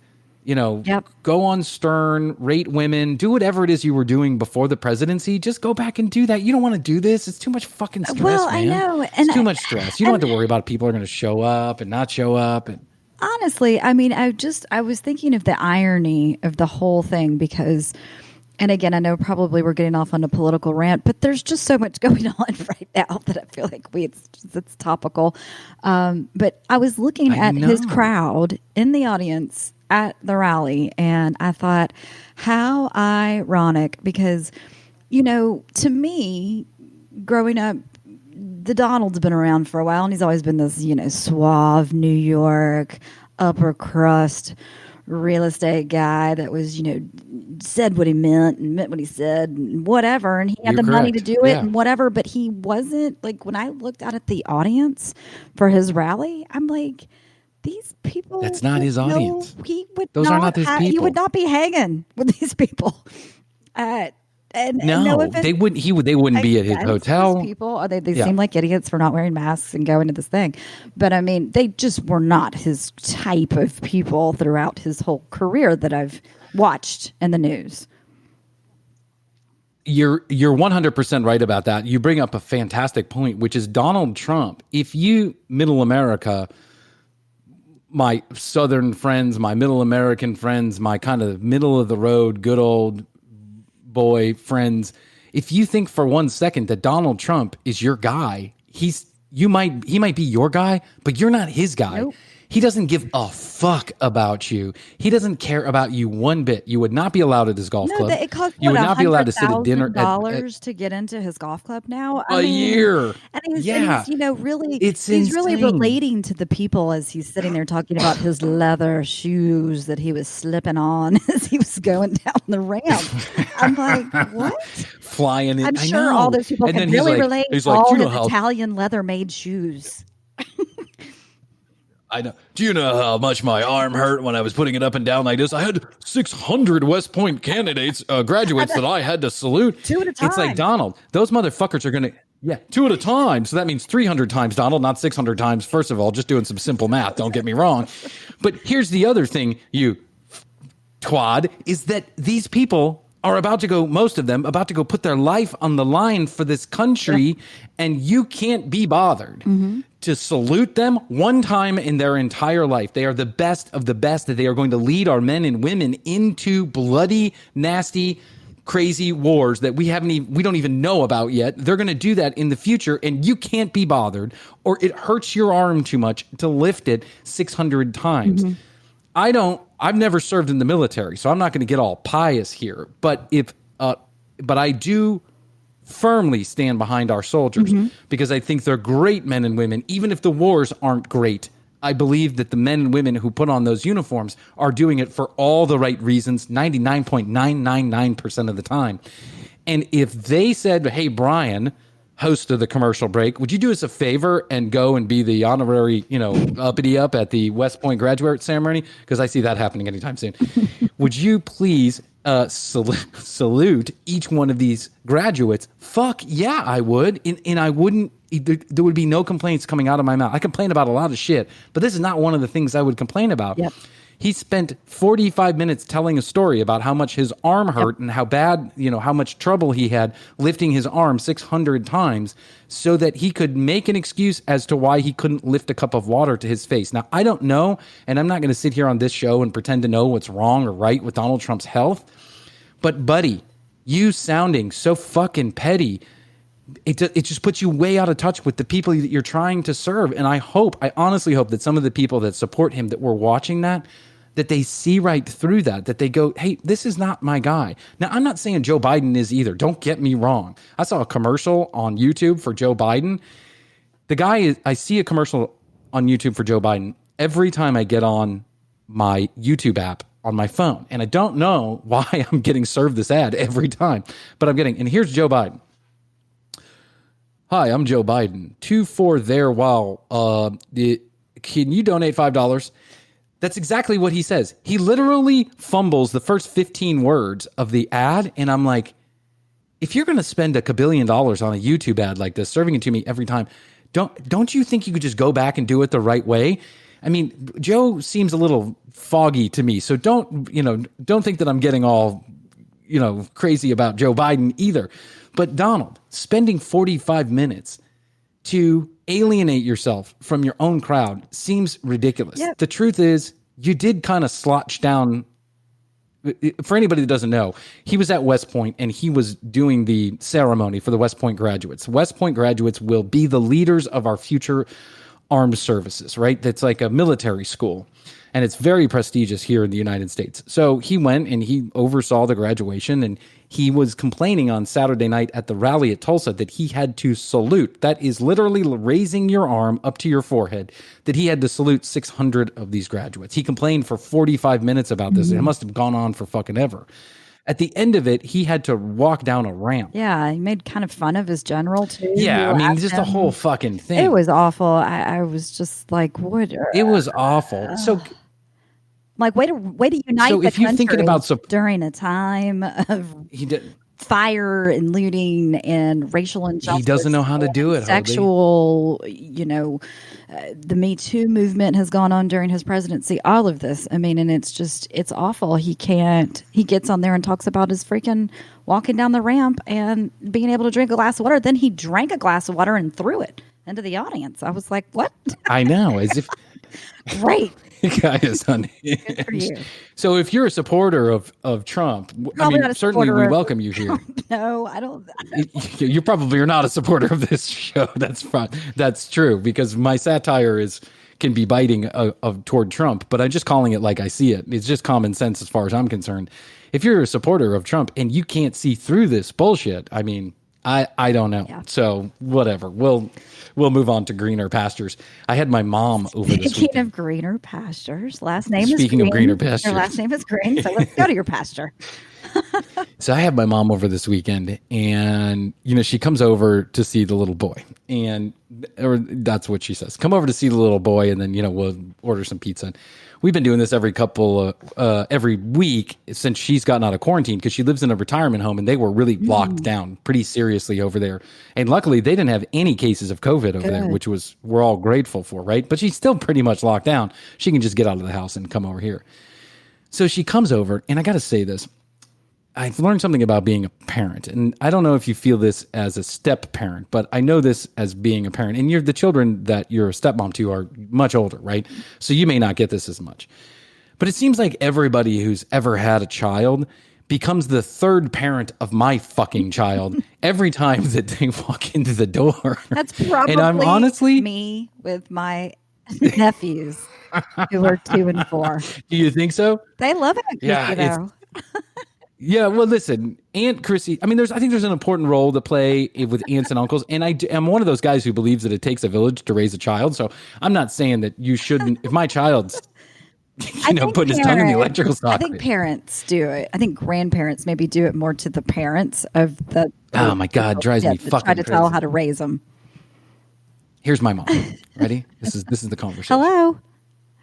go on Stern, rate women, do whatever it is you were doing before the presidency. Just go back and do that. You don't want to do this. It's too much fucking stress, man. I know. It's too much stress. You don't have to worry about if people are going to show up and not show up. And honestly, I mean, I was thinking of the irony of the whole thing because, and again, I know probably we're getting off on a political rant, but there's just so much going on right now that I feel like it's topical. But I was looking at his crowd in the audience at the rally, and I thought, how ironic, because, to me, growing up, the Donald's been around for a while, and he's always been this, suave New York, upper crust real estate guy that was, said what he meant and meant what he said and whatever. And he had money to do it and whatever. But he wasn't, like, when I looked out at the audience for his rally, I'm like, these people. That's not his audience. Those are not his people. He would not be hanging with these people. They wouldn't. They wouldn't be at his hotel. People, they seem like idiots for not wearing masks and going to this thing. But I mean, they just were not his type of people throughout his whole career that I've watched in the news. You're 100% right about that. You bring up a fantastic point, which is Donald Trump. If you, middle America, my Southern friends, my middle American friends, my kind of middle of the road, good old boy friends, if you think for 1 second that Donald Trump is your guy, he might be your guy, but you're not his guy. Nope. He doesn't give a fuck about you. He doesn't care about you one bit. You would not be allowed at his golf club. It costs you would not be allowed to sit at dinner. $100,000 to get into his golf club now. A year. And he's really, it's he's really insane. relating to the people as he's sitting there talking about his leather shoes that he was slipping on as he was going down the ramp. I'm like, what? Flying in. I'm sure all those people can really relate to all his Italian leather made shoes. I know. Do you know how much my arm hurt when I was putting it up and down like this? I had 600 West Point candidates, graduates that I had to salute. 2 at a time. It's like, Donald, those motherfuckers are going to, 2 at a time. So that means 300 times, Donald, not 600 times. First of all, just doing some simple math. Don't get me wrong. But here's the other thing, you twad, is that these people are about to go, most of them, about to go put their life on the line for this country, and you can't be bothered to salute them one time in their entire life. They are the best of the best, that they are going to lead our men and women into bloody, nasty, crazy wars that we don't even know about yet. They're going to do that in the future, and you can't be bothered, or it hurts your arm too much to lift it 600 times. I've never served in the military, so I'm not going to get all pious here. But but I do firmly stand behind our soldiers because I think they're great men and women. Even if the wars aren't great, I believe that the men and women who put on those uniforms are doing it for all the right reasons, 99.999% of the time. And if they said, hey, Bryan, host of the commercial break, would you do us a favor and go and be the honorary, uppity up at the West Point graduate ceremony? Because I see that happening anytime soon. Would you please salute each one of these graduates? Fuck yeah, I would. And I wouldn't, there would be no complaints coming out of my mouth. I complain about a lot of shit, but this is not one of the things I would complain about. Yep. He spent 45 minutes telling a story about how much his arm hurt and how bad, how much trouble he had lifting his arm 600 times so that he could make an excuse as to why he couldn't lift a cup of water to his face. Now, I don't know, and I'm not going to sit here on this show and pretend to know what's wrong or right with Donald Trump's health. But, buddy, you sounding so fucking petty, it just puts you way out of touch with the people that you're trying to serve. And I honestly hope that some of the people that support him that were watching that they see right through that they go, hey, this is not my guy. Now, I'm not saying Joe Biden is either. Don't get me wrong. I saw a commercial on YouTube for Joe Biden. I see a commercial on YouTube for Joe Biden every time I get on my YouTube app on my phone. And I don't know why I'm getting served this ad every time, but I'm getting, and here's Joe Biden. Hi, I'm Joe Biden. 2-4 there. Wow. Can you donate $5? That's exactly what he says. He literally fumbles the first 15 words of the ad. And I'm like, if you're going to spend $1 billion on a YouTube ad like this, serving it to me every time, don't you think you could just go back and do it the right way? I mean, Joe seems a little foggy to me. So don't think that I'm getting all, crazy about Joe Biden either. But Donald, spending 45 minutes to alienate yourself from your own crowd seems ridiculous. Yep. The truth is, you did kind of slouch down. For anybody that doesn't know, he was at West Point and he was doing the ceremony for the West Point graduates. West Point graduates will be the leaders of our future armed services, right? That's like a military school. And it's very prestigious here in the United States. So he went and he oversaw the graduation, and he was complaining on Saturday night at the rally at Tulsa that he had to salute. That is literally raising your arm up to your forehead, that he had to salute 600 of these graduates. He complained for 45 minutes about this. And it must have gone on for fucking ever. At the end of it, he had to walk down a ramp. Yeah, he made kind of fun of his general, too. Yeah, I mean, just the whole fucking thing. It was awful. I was just like, what? It was awful. So... like, way to unite so the if you're country thinking about during a time of fire and looting and racial injustice. He doesn't know how to do it. Sexual, the Me Too movement has gone on during his presidency. All of this. I mean, and it's awful. He gets on there and talks about his freaking walking down the ramp and being able to drink a glass of water. Then he drank a glass of water and threw it into the audience. I was like, what? I know, as if... Great. Guy is Good for you. So if you're a supporter of Trump, Probably not a certainly we supporter welcome you here. No, I don't. You probably are not a supporter of this show. That's fine. That's true, because my satire can be biting toward Trump, but I'm just calling it like I see it. It's just common sense as far as I'm concerned. If you're a supporter of Trump and you can't see through this bullshit, I mean, I don't know. Yeah. So whatever. We'll move on to greener pastures. I had my mom over this weekend. Speaking of greener pastures, last name is Green. Speaking of greener pastures. Your last name is Green, so let's go to your pasture. So I had my mom over this weekend, and she comes over to see the little boy, or that's what she says. Come over to see the little boy, and then we'll order some pizza. We've been doing this every week since she's gotten out of quarantine, because she lives in a retirement home and they were really locked down pretty seriously over there. And luckily they didn't have any cases of COVID over there, which we're all grateful for, right? But she's still pretty much locked down. She can just get out of the house and come over here. So she comes over, and I got to say this. I've learned something about being a parent, and I don't know if you feel this as a step parent, but I know this as being a parent. And the children that you're a stepmom to are much older, right? So you may not get this as much. But it seems like everybody who's ever had a child becomes the third parent of my fucking child every time that they walk into the door. That's probably and I'm honestly me with my nephews who are 2 and 4. Do you think so? They love it, though. Yeah, well, listen, Aunt Chrissy, I think there's an important role to play with aunts and uncles. And I'm one of those guys who believes that it takes a village to raise a child. So I'm not saying that you shouldn't, if my child's, putting his tongue in the electrical socket. I think parents do it. I think grandparents maybe do it more to the parents of the. Oh my God, drives me fucking try to crazy. tell how to raise them. Here's my mom. Ready? This is the conversation. Hello.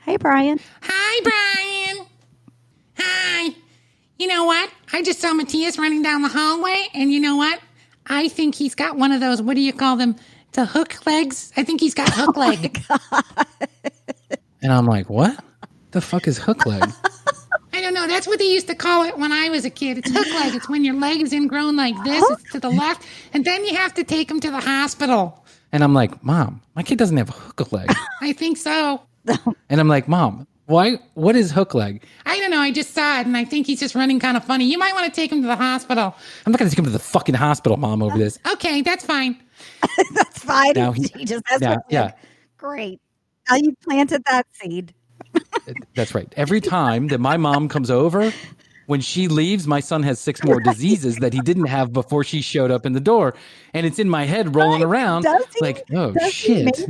Hey, Brian. Hi, Brian. Hi. You know what? I just saw Matthias running down the hallway, and you know what? I think he's got one of those, what do you call them? The hook legs? I think he's got hook leg. And I'm like, what? The fuck is hook leg? I don't know. That's what they used to call it when I was a kid. It's hook leg. It's when your leg is ingrown like this. It's to the left, and then you have to take him to the hospital. And I'm like, Mom, my kid doesn't have a hook leg. I think so. And I'm like, Mom, why? What is hook leg? I don't know. I just saw it, and I think he's just running kind of funny. You might want to take him to the hospital. I'm not going to take him to the fucking hospital, Mom, over this. Okay, that's fine. That's fine. Now he just has yeah. Great. Now you planted that seed. That's right. Every time that my mom comes over, when she leaves, my son has 6 more diseases that he didn't have before she showed up in the door. And it's in my head rolling around like, oh, shit.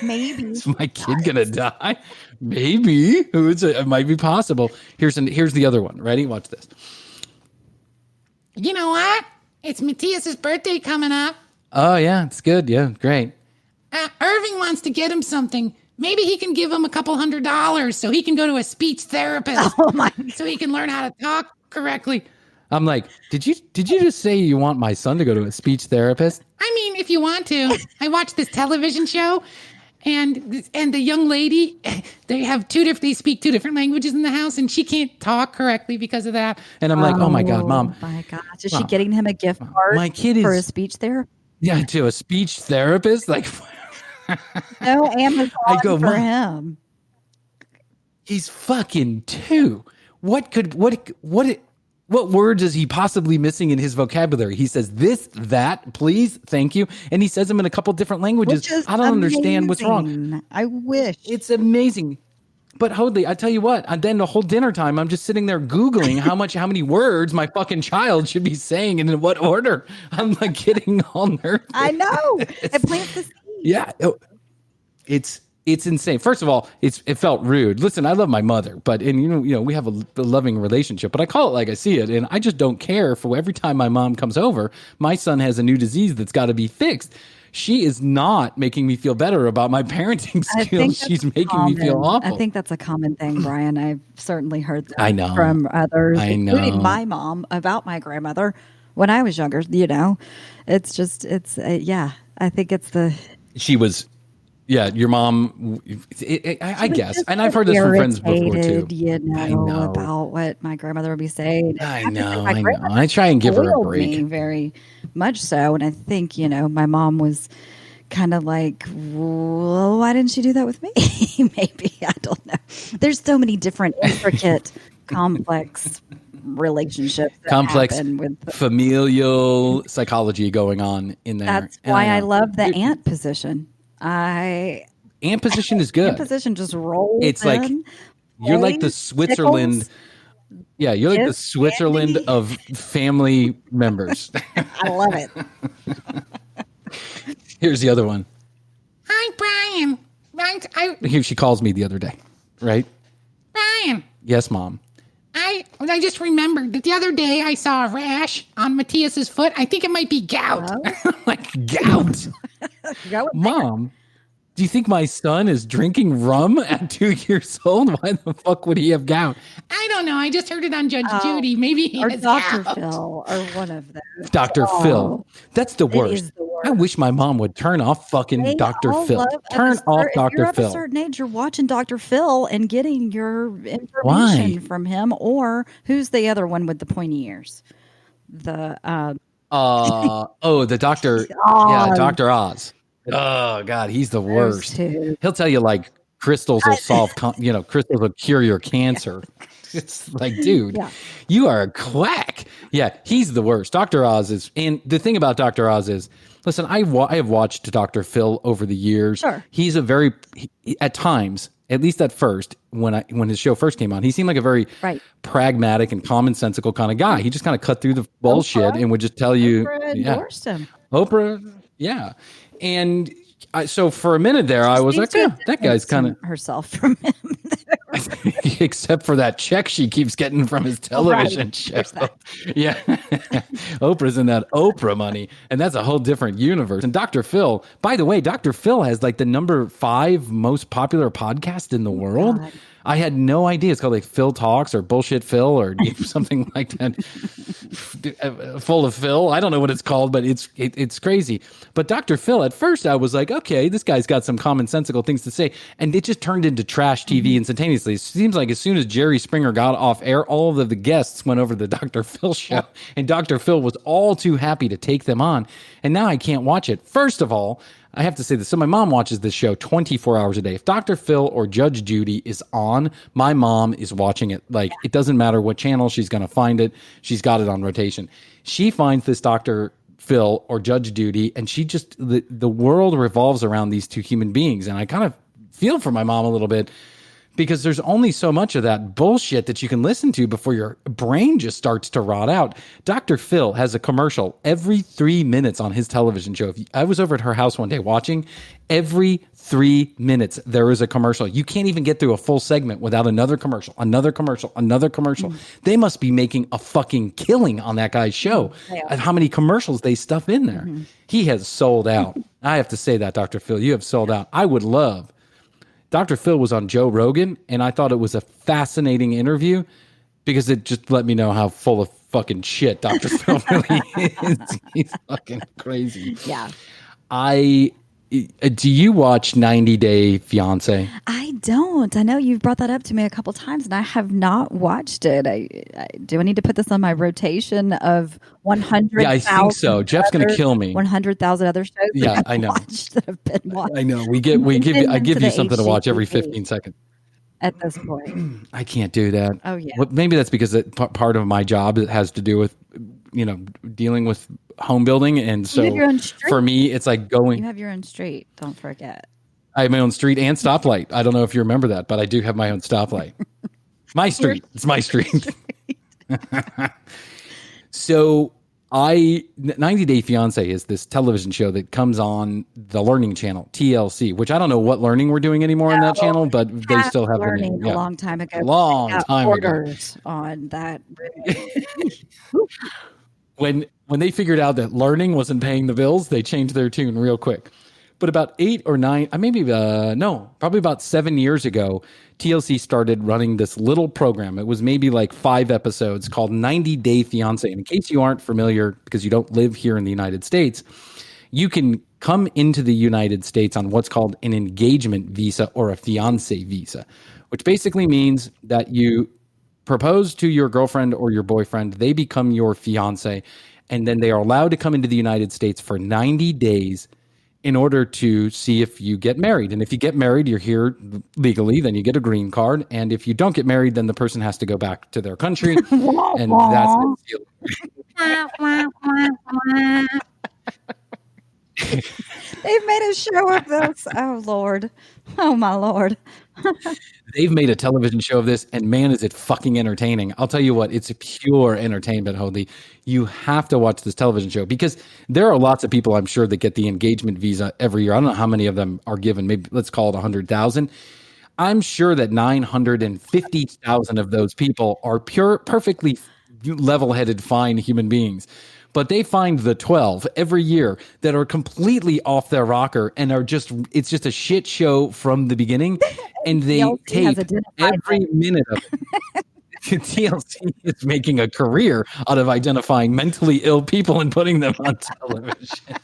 Maybe. Is my kid going to die? Maybe. It might be possible. Here's the other one. Ready? Watch this. You know what? It's Matthias's birthday coming up. Oh, yeah. It's good. Yeah, great. Irving wants to get him something. Maybe he can give him a couple $100 so he can go to a speech therapist. Oh my God. So he can learn how to talk correctly. I'm like, did you just say you want my son to go to a speech therapist? I mean, if you want to. I watched this television show, and the young lady, they speak 2 different languages in the house, and she can't talk correctly because of that. And I'm like, oh my God, Mom. Oh my gosh. Is she getting him a gift card my kid for a speech therapist? Yeah, to a speech therapist? Like, no Amazon for Mom, him. He's fucking 2. What words is he possibly missing in his vocabulary? He says this, that, please, thank you. And he says them in a couple different languages. I don't understand what's wrong. I wish. It's amazing. But Hoadley, I tell you what, and then the whole dinner time, I'm just sitting there Googling how many words my fucking child should be saying and in what order. I'm like getting all nervous. I know. It plants the seed. Yeah. It's insane. First of all, it felt rude. Listen, I love my mother, and we have a loving relationship, but I call it like I see it. And I just don't care for every time my mom comes over, my son has a new disease that's got to be fixed. She is not making me feel better about my parenting skills. She's making me feel awful. I think that's a common thing, Brian. I've certainly heard that from others, including my mom, about my grandmother when I was younger. It's just, I think it's she was. Yeah, your mom, I guess. And I've heard this from friends before, too. I know about what my grandmother would be saying. I know. I try and give her a break. Very much so. And I think, my mom was kind of like, well, why didn't she do that with me? Maybe, I don't know. There's so many different intricate, complex relationships, complex with familial psychology going on in there. That's why I love the ant position. Ant position is good. Ant position just rolls. It's like you're like the Switzerland. Tickles. Yeah, you're like the Switzerland of family members. I love it. Here's the other one. Hi, Brian. Here she calls me the other day, right? Brian. Yes, Mom. I just remembered that the other day I saw a rash on Matthias's foot. I think it might be gout. Like gout. Mom, do you think my son is drinking rum at 2 years old? Why the fuck would he have gout? I don't know. I just heard it on Judge Judy. Maybe he or has Dr. gout. Phil or one of those. Dr. Phil. That's the worst. I wish my mom would turn off fucking Dr. Phil. Turn off Dr. You're Phil. at a certain age, you're watching Dr. Phil and getting your information from him. Or who's the other one with the pointy ears? The the doctor. Yeah, Dr. Oz. Oh God, he's the worst. He'll tell you like crystals will solve, crystals will cure your cancer. It's like, dude, you are a quack. Yeah, he's the worst. Dr. Oz is, and the thing about Dr. Oz is, listen, I have watched Dr. Phil over the years. Sure. He's at times, at least at first, when his show first came on, he seemed like a very pragmatic and commonsensical kind of guy. He just kind of cut through the bullshit and would just tell you. Oprah endorsed him. Oprah, yeah. And so for a minute there, I was like, that guy's kind of herself from him. Except for that check she keeps getting from his television show. Yeah. Oprah's in that Oprah money, and that's a whole different universe. And Dr. Phil, by the way, Dr. Phil has like the number 5 most popular podcast in the world. God. I had no idea. It's called like Phil Talks or Bullshit Phil or something like that. Full of Phil. I don't know what it's called, but it's crazy. But Dr. Phil, at first I was like, okay, this guy's got some commonsensical things to say. And it just turned into trash TV instantaneously. It seems like as soon as Jerry Springer got off air, all of the guests went over to the Dr. Phil show. And Dr. Phil was all too happy to take them on. And now I can't watch it. First of all, I have to say this. So my mom watches this show 24 hours a day. If Dr. Phil or Judge Judy is on, my mom is watching it. Like, it doesn't matter what channel she's going to find it. She's got it on rotation. She finds this Dr. Phil or Judge Judy, and she just, the world revolves around these two human beings. And I kind of feel for my mom a little bit, because there's only so much of that bullshit that you can listen to before your brain just starts to rot out. Dr. Phil has a commercial every 3 minutes on his television show. I was over at her house one day watching. Every 3 minutes, there is a commercial. You can't even get through a full segment without another commercial, another commercial, another commercial. They must be making a fucking killing on that guy's show. And how many commercials they stuff in there. He has sold out. I have to say that, Dr. Phil, you have sold out. I would love. Dr. Phil was on Joe Rogan, and I thought it was a fascinating interview because it just let me know how full of fucking shit Dr. Phil really is. He's fucking crazy. Yeah. Do you watch 90 Day Fiancé? I don't. I know you've brought that up to me a couple times, and I have not watched it. Do I need to put this on my rotation of 100,000? Yeah, I think so. Jeff's going to kill me. 100,000 other shows. Yeah, I know. That have been watched. I know. I give you something to watch every 15 seconds. At this point, I can't do that. Oh yeah. Well, maybe that's because part of my job has to do with, dealing with home building, and so for me, it's like going. You have your own street. Don't forget. I have my own street and stoplight. I don't know if you remember that, but I do have my own stoplight. My street. It's my street. So 90 Day Fiancé is this television show that comes on the Learning Channel, TLC, which I don't know what learning we're doing anymore on that channel, but they still have learning the name. A long time ago. Long time ago. On that. When they figured out that learning wasn't paying the bills, they changed their tune real quick. But about 8 or 9, probably about 7 years ago, TLC started running this little program. It was maybe like 5 episodes called 90 Day Fiancé. And in case you aren't familiar, because you don't live here in the United States, you can come into the United States on what's called an engagement visa or a fiancé visa, which basically means that you propose to your girlfriend or your boyfriend, they become your fiancé, and then they are allowed to come into the United States for 90 days in order to see if you get married. And if you get married, you're here legally, then you get a green card. And if you don't get married, then the person has to go back to their country. And that's it. They've made a show of this. Oh, Lord. Oh, my Lord. They've made a television show of this, and man, is it fucking entertaining. I'll tell you what, it's a pure entertainment, Hoadley. You have to watch this television show because there are lots of people, I'm sure, that get the engagement visa every year. I don't know how many of them are given. Maybe let's call it 100,000. I'm sure that 950,000 of those people are perfectly level-headed, fine human beings. But they find the 12 every year that are completely off their rocker and are it's just a shit show from the beginning. And they tape every minute of it. TLC is making a career out of identifying mentally ill people and putting them on television.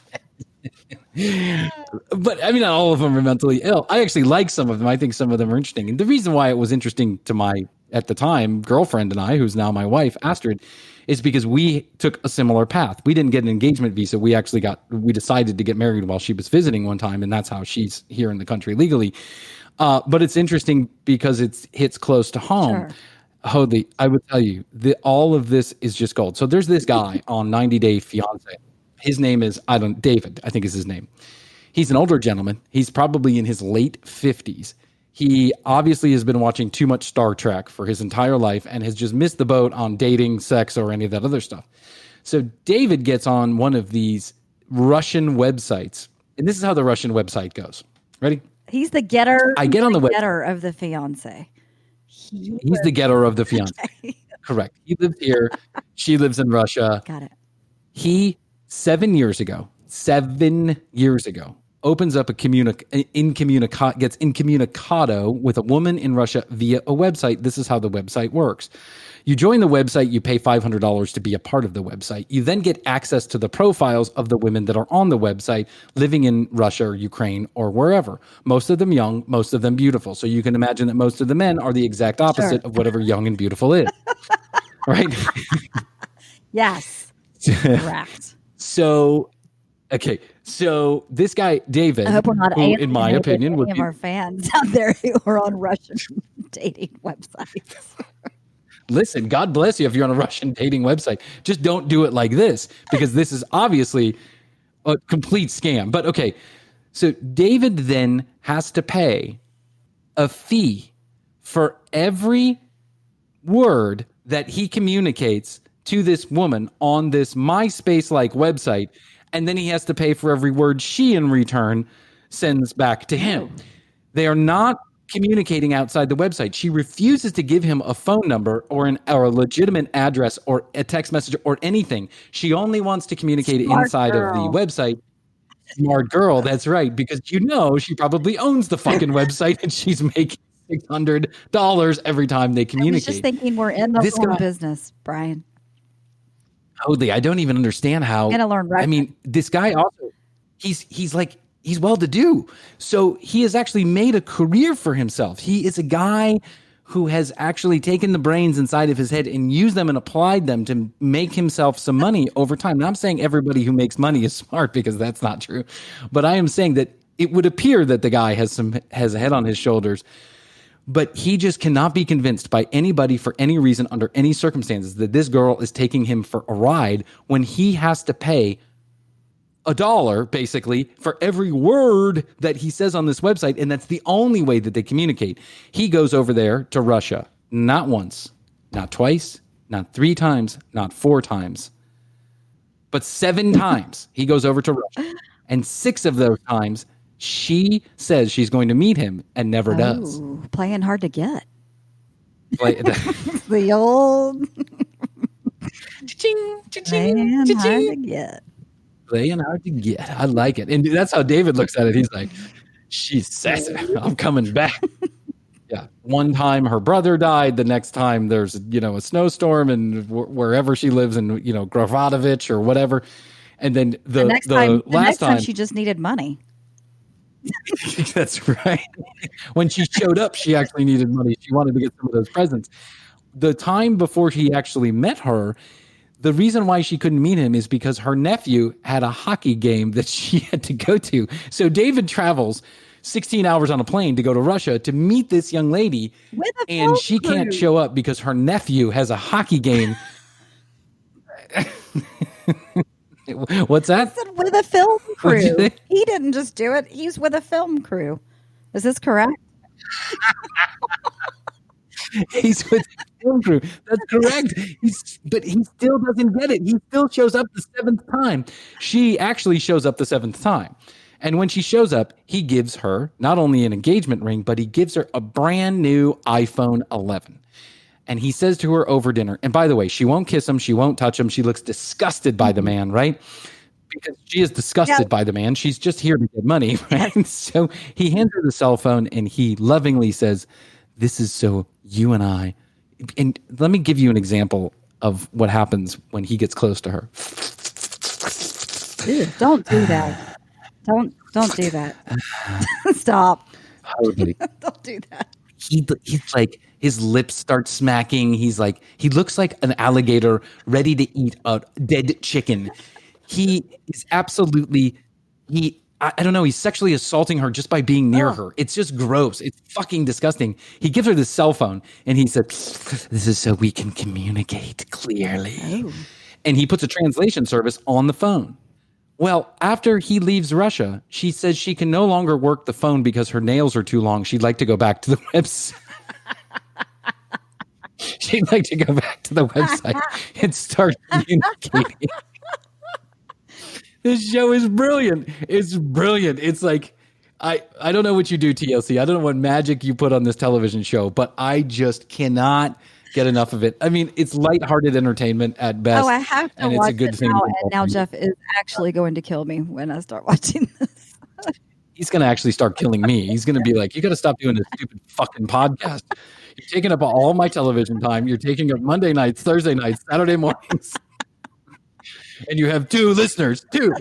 But I mean, not all of them are mentally ill. I actually like some of them. I think some of them are interesting. And the reason why it was interesting to my, at the time, girlfriend and I, who's now my wife, Astrid, is because we took a similar path. We didn't get an engagement visa. We decided to get married while she was visiting one time, and that's how she's here in the country legally. But it's interesting because it hits close to home. Sure. Hoadley, I would tell you that all of this is just gold. So there's this guy on 90 Day Fiancé. His name is, David, I think is his name. He's an older gentleman. He's probably in his late 50s. He obviously has been watching too much Star Trek for his entire life and has just missed the boat on dating, sex, or any of that other stuff. So David gets on one of these Russian websites, and this is how the Russian website goes. Ready? He's the getter. I get on the getter of the fiancé. He's the getter of the fiancé. Okay. Correct. He lives here. She lives in Russia. Got it. He 7 years ago, opens up gets incommunicado with a woman in Russia via a website. This is how the website works. You join the website, you pay $500 to be a part of the website. You then get access to the profiles of the women that are on the website living in Russia or Ukraine or wherever. Most of them young, most of them beautiful. So you can imagine that most of the men are the exact opposite of whatever young and beautiful is. Right? Yes. Correct. So this guy, David, I hope we're not who, in my opinion, would any be of our fans out there who are on Russian dating websites. Listen, God bless you if you're on a Russian dating website. Just don't do it like this, because this is obviously a complete scam. But okay, so David then has to pay a fee for every word that he communicates to this woman on this MySpace-like website, and then he has to pay for every word she in return sends back to him. They are not communicating outside the website. She refuses to give him a phone number or a legitimate address or a text message or anything. She only wants to communicate inside of the website. Smart girl, that's right, because she probably owns the fucking website and she's making $600 every time they communicate. I was just thinking we're in the whole business, Brian. Hoadley, I don't even understand how. Gotta learn Russian. I mean, this guy also, he's well-to-do. So he has actually made a career for himself. He is a guy who has actually taken the brains inside of his head and used them and applied them to make himself some money over time. Now, I'm saying everybody who makes money is smart, because that's not true. But I am saying that it would appear that the guy has a head on his shoulders. But he just cannot be convinced by anybody for any reason, under any circumstances, that this girl is taking him for a ride when he has to pay $1 basically for every word that he says on this website. And that's the only way that they communicate. He goes over there to Russia, not once, not twice, not 3 times, not 4 times, but 7 times he goes over to Russia. And 6 of those times, she says she's going to meet him and never does. Playing hard to get. The old Cha-ching, playing cha-ching, hard to cha-ching. get. Playing hard to get. I like it. And that's how David looks at it. He's like, she's sassy. I'm coming back. Yeah. One time her brother died. The next time there's, a snowstorm and wherever she lives in, Gravadovich or whatever. And then the next time she just needed money. That's right. When she showed up, she actually needed money. She wanted to get some of those presents. The time before he actually met her, The reason why she couldn't meet him is because her nephew had a hockey game that she had to go to. So David travels 16 hours on a plane to go to Russia to meet this young lady, and she can't show up because her nephew has a hockey game. What's that? I said with a film crew. He didn't just do it. He's with a film crew. Is this correct? He's with the film crew. That's correct. But he still doesn't get it. He still shows up the seventh time. She actually shows up the seventh time. And when she shows up, he gives her not only an engagement ring, but he gives her a brand new iPhone 11. And he says to her over dinner, and by the way, she won't kiss him. She won't touch him. She looks disgusted by the man, right? Because she is disgusted by the man. She's just here to get money, right? So he hands her the cell phone and he lovingly says, this is so you and I. And let me give you an example of what happens when he gets close to her. Dude, don't do that. Don't do that. Stop. Totally. Don't do that. He's like, his lips start smacking. He's like, he looks like an alligator ready to eat a dead chicken. He is absolutely, I don't know, he's sexually assaulting her just by being near her. It's just gross. It's fucking disgusting. He gives her the cell phone and he said, this is so we can communicate clearly. Oh. And he puts a translation service on the phone. Well, after he leaves Russia, she says she can no longer work the phone because her nails are too long. She'd like to go back to the website. She'd like to go back to the website and start communicating. This show is brilliant. It's brilliant. It's like, I don't know what you do, TLC. I don't know what magic you put on this television show, but I just cannot get enough of it. I mean, it's lighthearted entertainment at best. Oh, I have to watch it now. And now Jeff is actually going to kill me when I start watching this. He's going to actually start killing me. He's going to be like, you got to stop doing this stupid fucking podcast. You're taking up all my television time. You're taking up Monday nights, Thursday nights, Saturday mornings. And you have 2 listeners, 2.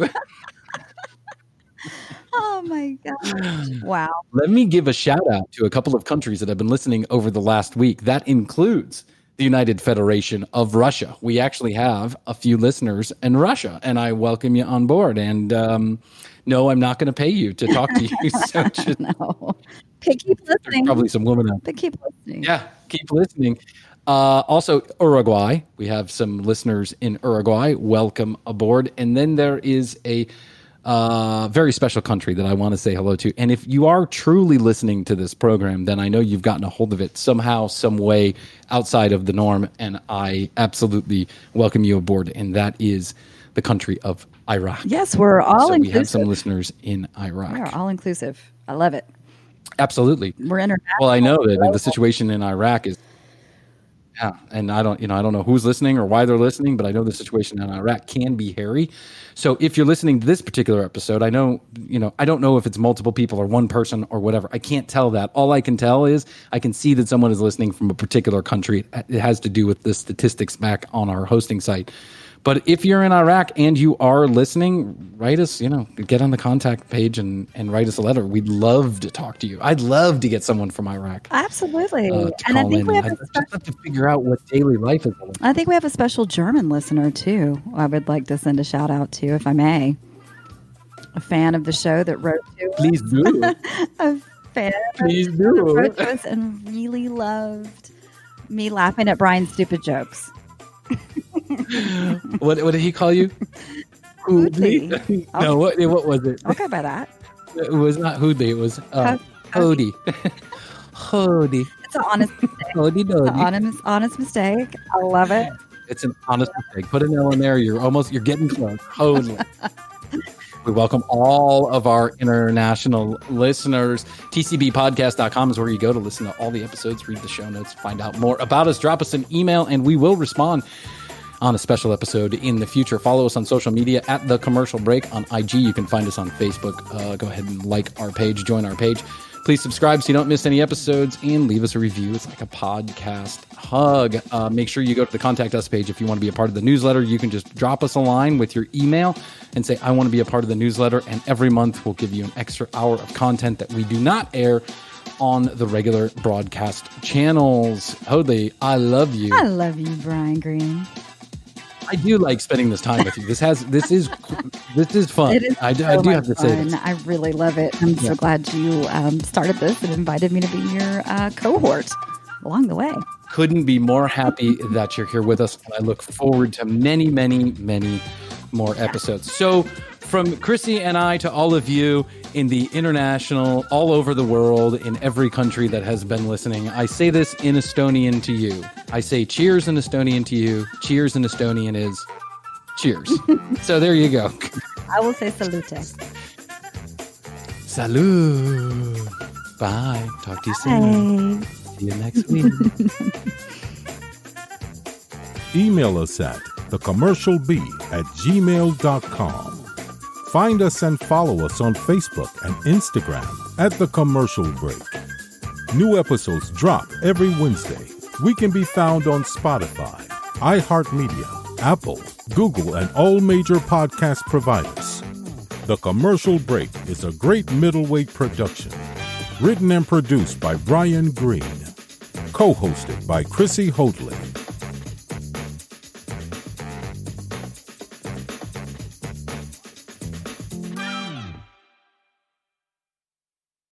Oh my God. Wow. Let me give a shout out to a couple of countries that have been listening over the last week. That includes the United Federation of Russia. We actually have a few listeners in Russia, and I welcome you on board. And no, I'm not going to pay you to talk to you. So just, no. Keep listening. Probably some women out. But keep listening. Yeah, keep listening. Also, Uruguay. We have some listeners in Uruguay. Welcome aboard. And then there is a very special country that I want to say hello to. And if you are truly listening to this program, then I know you've gotten a hold of it somehow, some way outside of the norm. And I absolutely welcome you aboard. And that is the country of Iraq. Yes, we're all inclusive. We have some listeners in Iraq. We are all inclusive. I love it. Absolutely. We're international. Well, I know that the situation in Iraq is, yeah, and I don't know who's listening or why they're listening, but I know the situation in Iraq can be hairy. So if you're listening to this particular episode, I know, I don't know if it's multiple people or one person or whatever. I can't tell that. All I can tell is I can see that someone is listening from a particular country. It has to do with the statistics back on our hosting site. But if you're in Iraq and you are listening, write us, get on the contact page and write us a letter. We'd love to talk to you. I'd love to get someone from Iraq. Absolutely. And I think we have to figure out what daily life is like. I think we have a special German listener, too, I would like to send a shout out to, if I may. A fan of the show that wrote to us. Please do. A fan Please that do. wrote to us and really loved me laughing at Brian's stupid jokes. What did he call you? Hoodley. No, what was it? Okay, by that. It was not Hoodley. It was Hody. Hody. It's an honest mistake. Hody dody. It's an honest mistake. I love it. It's an honest mistake. Put an L in there. You're getting close. Hody. We welcome all of our international listeners. TCBpodcast.com is where you go to listen to all the episodes, read the show notes, find out more about us, drop us an email, and we will respond on a special episode in the future. Follow us on social media at The Commercial Break on IG. You can find us on Facebook. Go ahead and like our page, join our page. Please subscribe so you don't miss any episodes, and leave us a review. It's like a podcast hug. Make sure you go to the Contact Us page if you want to be a part of the newsletter. You can just drop us a line with your email and say, I want to be a part of the newsletter, and every month we'll give you an extra hour of content that we do not air on the regular broadcast channels. Hoadley, I love you. I love you, Brian Green. I do like spending this time with you. This is fun. It is I do have to say this. I really love it. I'm so glad you started this and invited me to be your cohort along the way. Couldn't be more happy that you're here with us. And I look forward to many, many, many more episodes. So from Chrissy and I to all of you in the international, all over the world, in every country that has been listening, I say this in Estonian to you. I say cheers in Estonian to you. Cheers in Estonian is cheers. So there you go. I will say salute. Salud. Bye. Talk to you soon. See you next week. Email us at thecommercialbee@gmail.com. Find us and follow us on Facebook and Instagram at The Commercial Break. New episodes drop every Wednesday. We can be found on Spotify, iHeartMedia, Apple, Google, and all major podcast providers. The Commercial Break is a great middleweight production. Written and produced by Brian Green. Co-hosted by Chrissy Hoadley.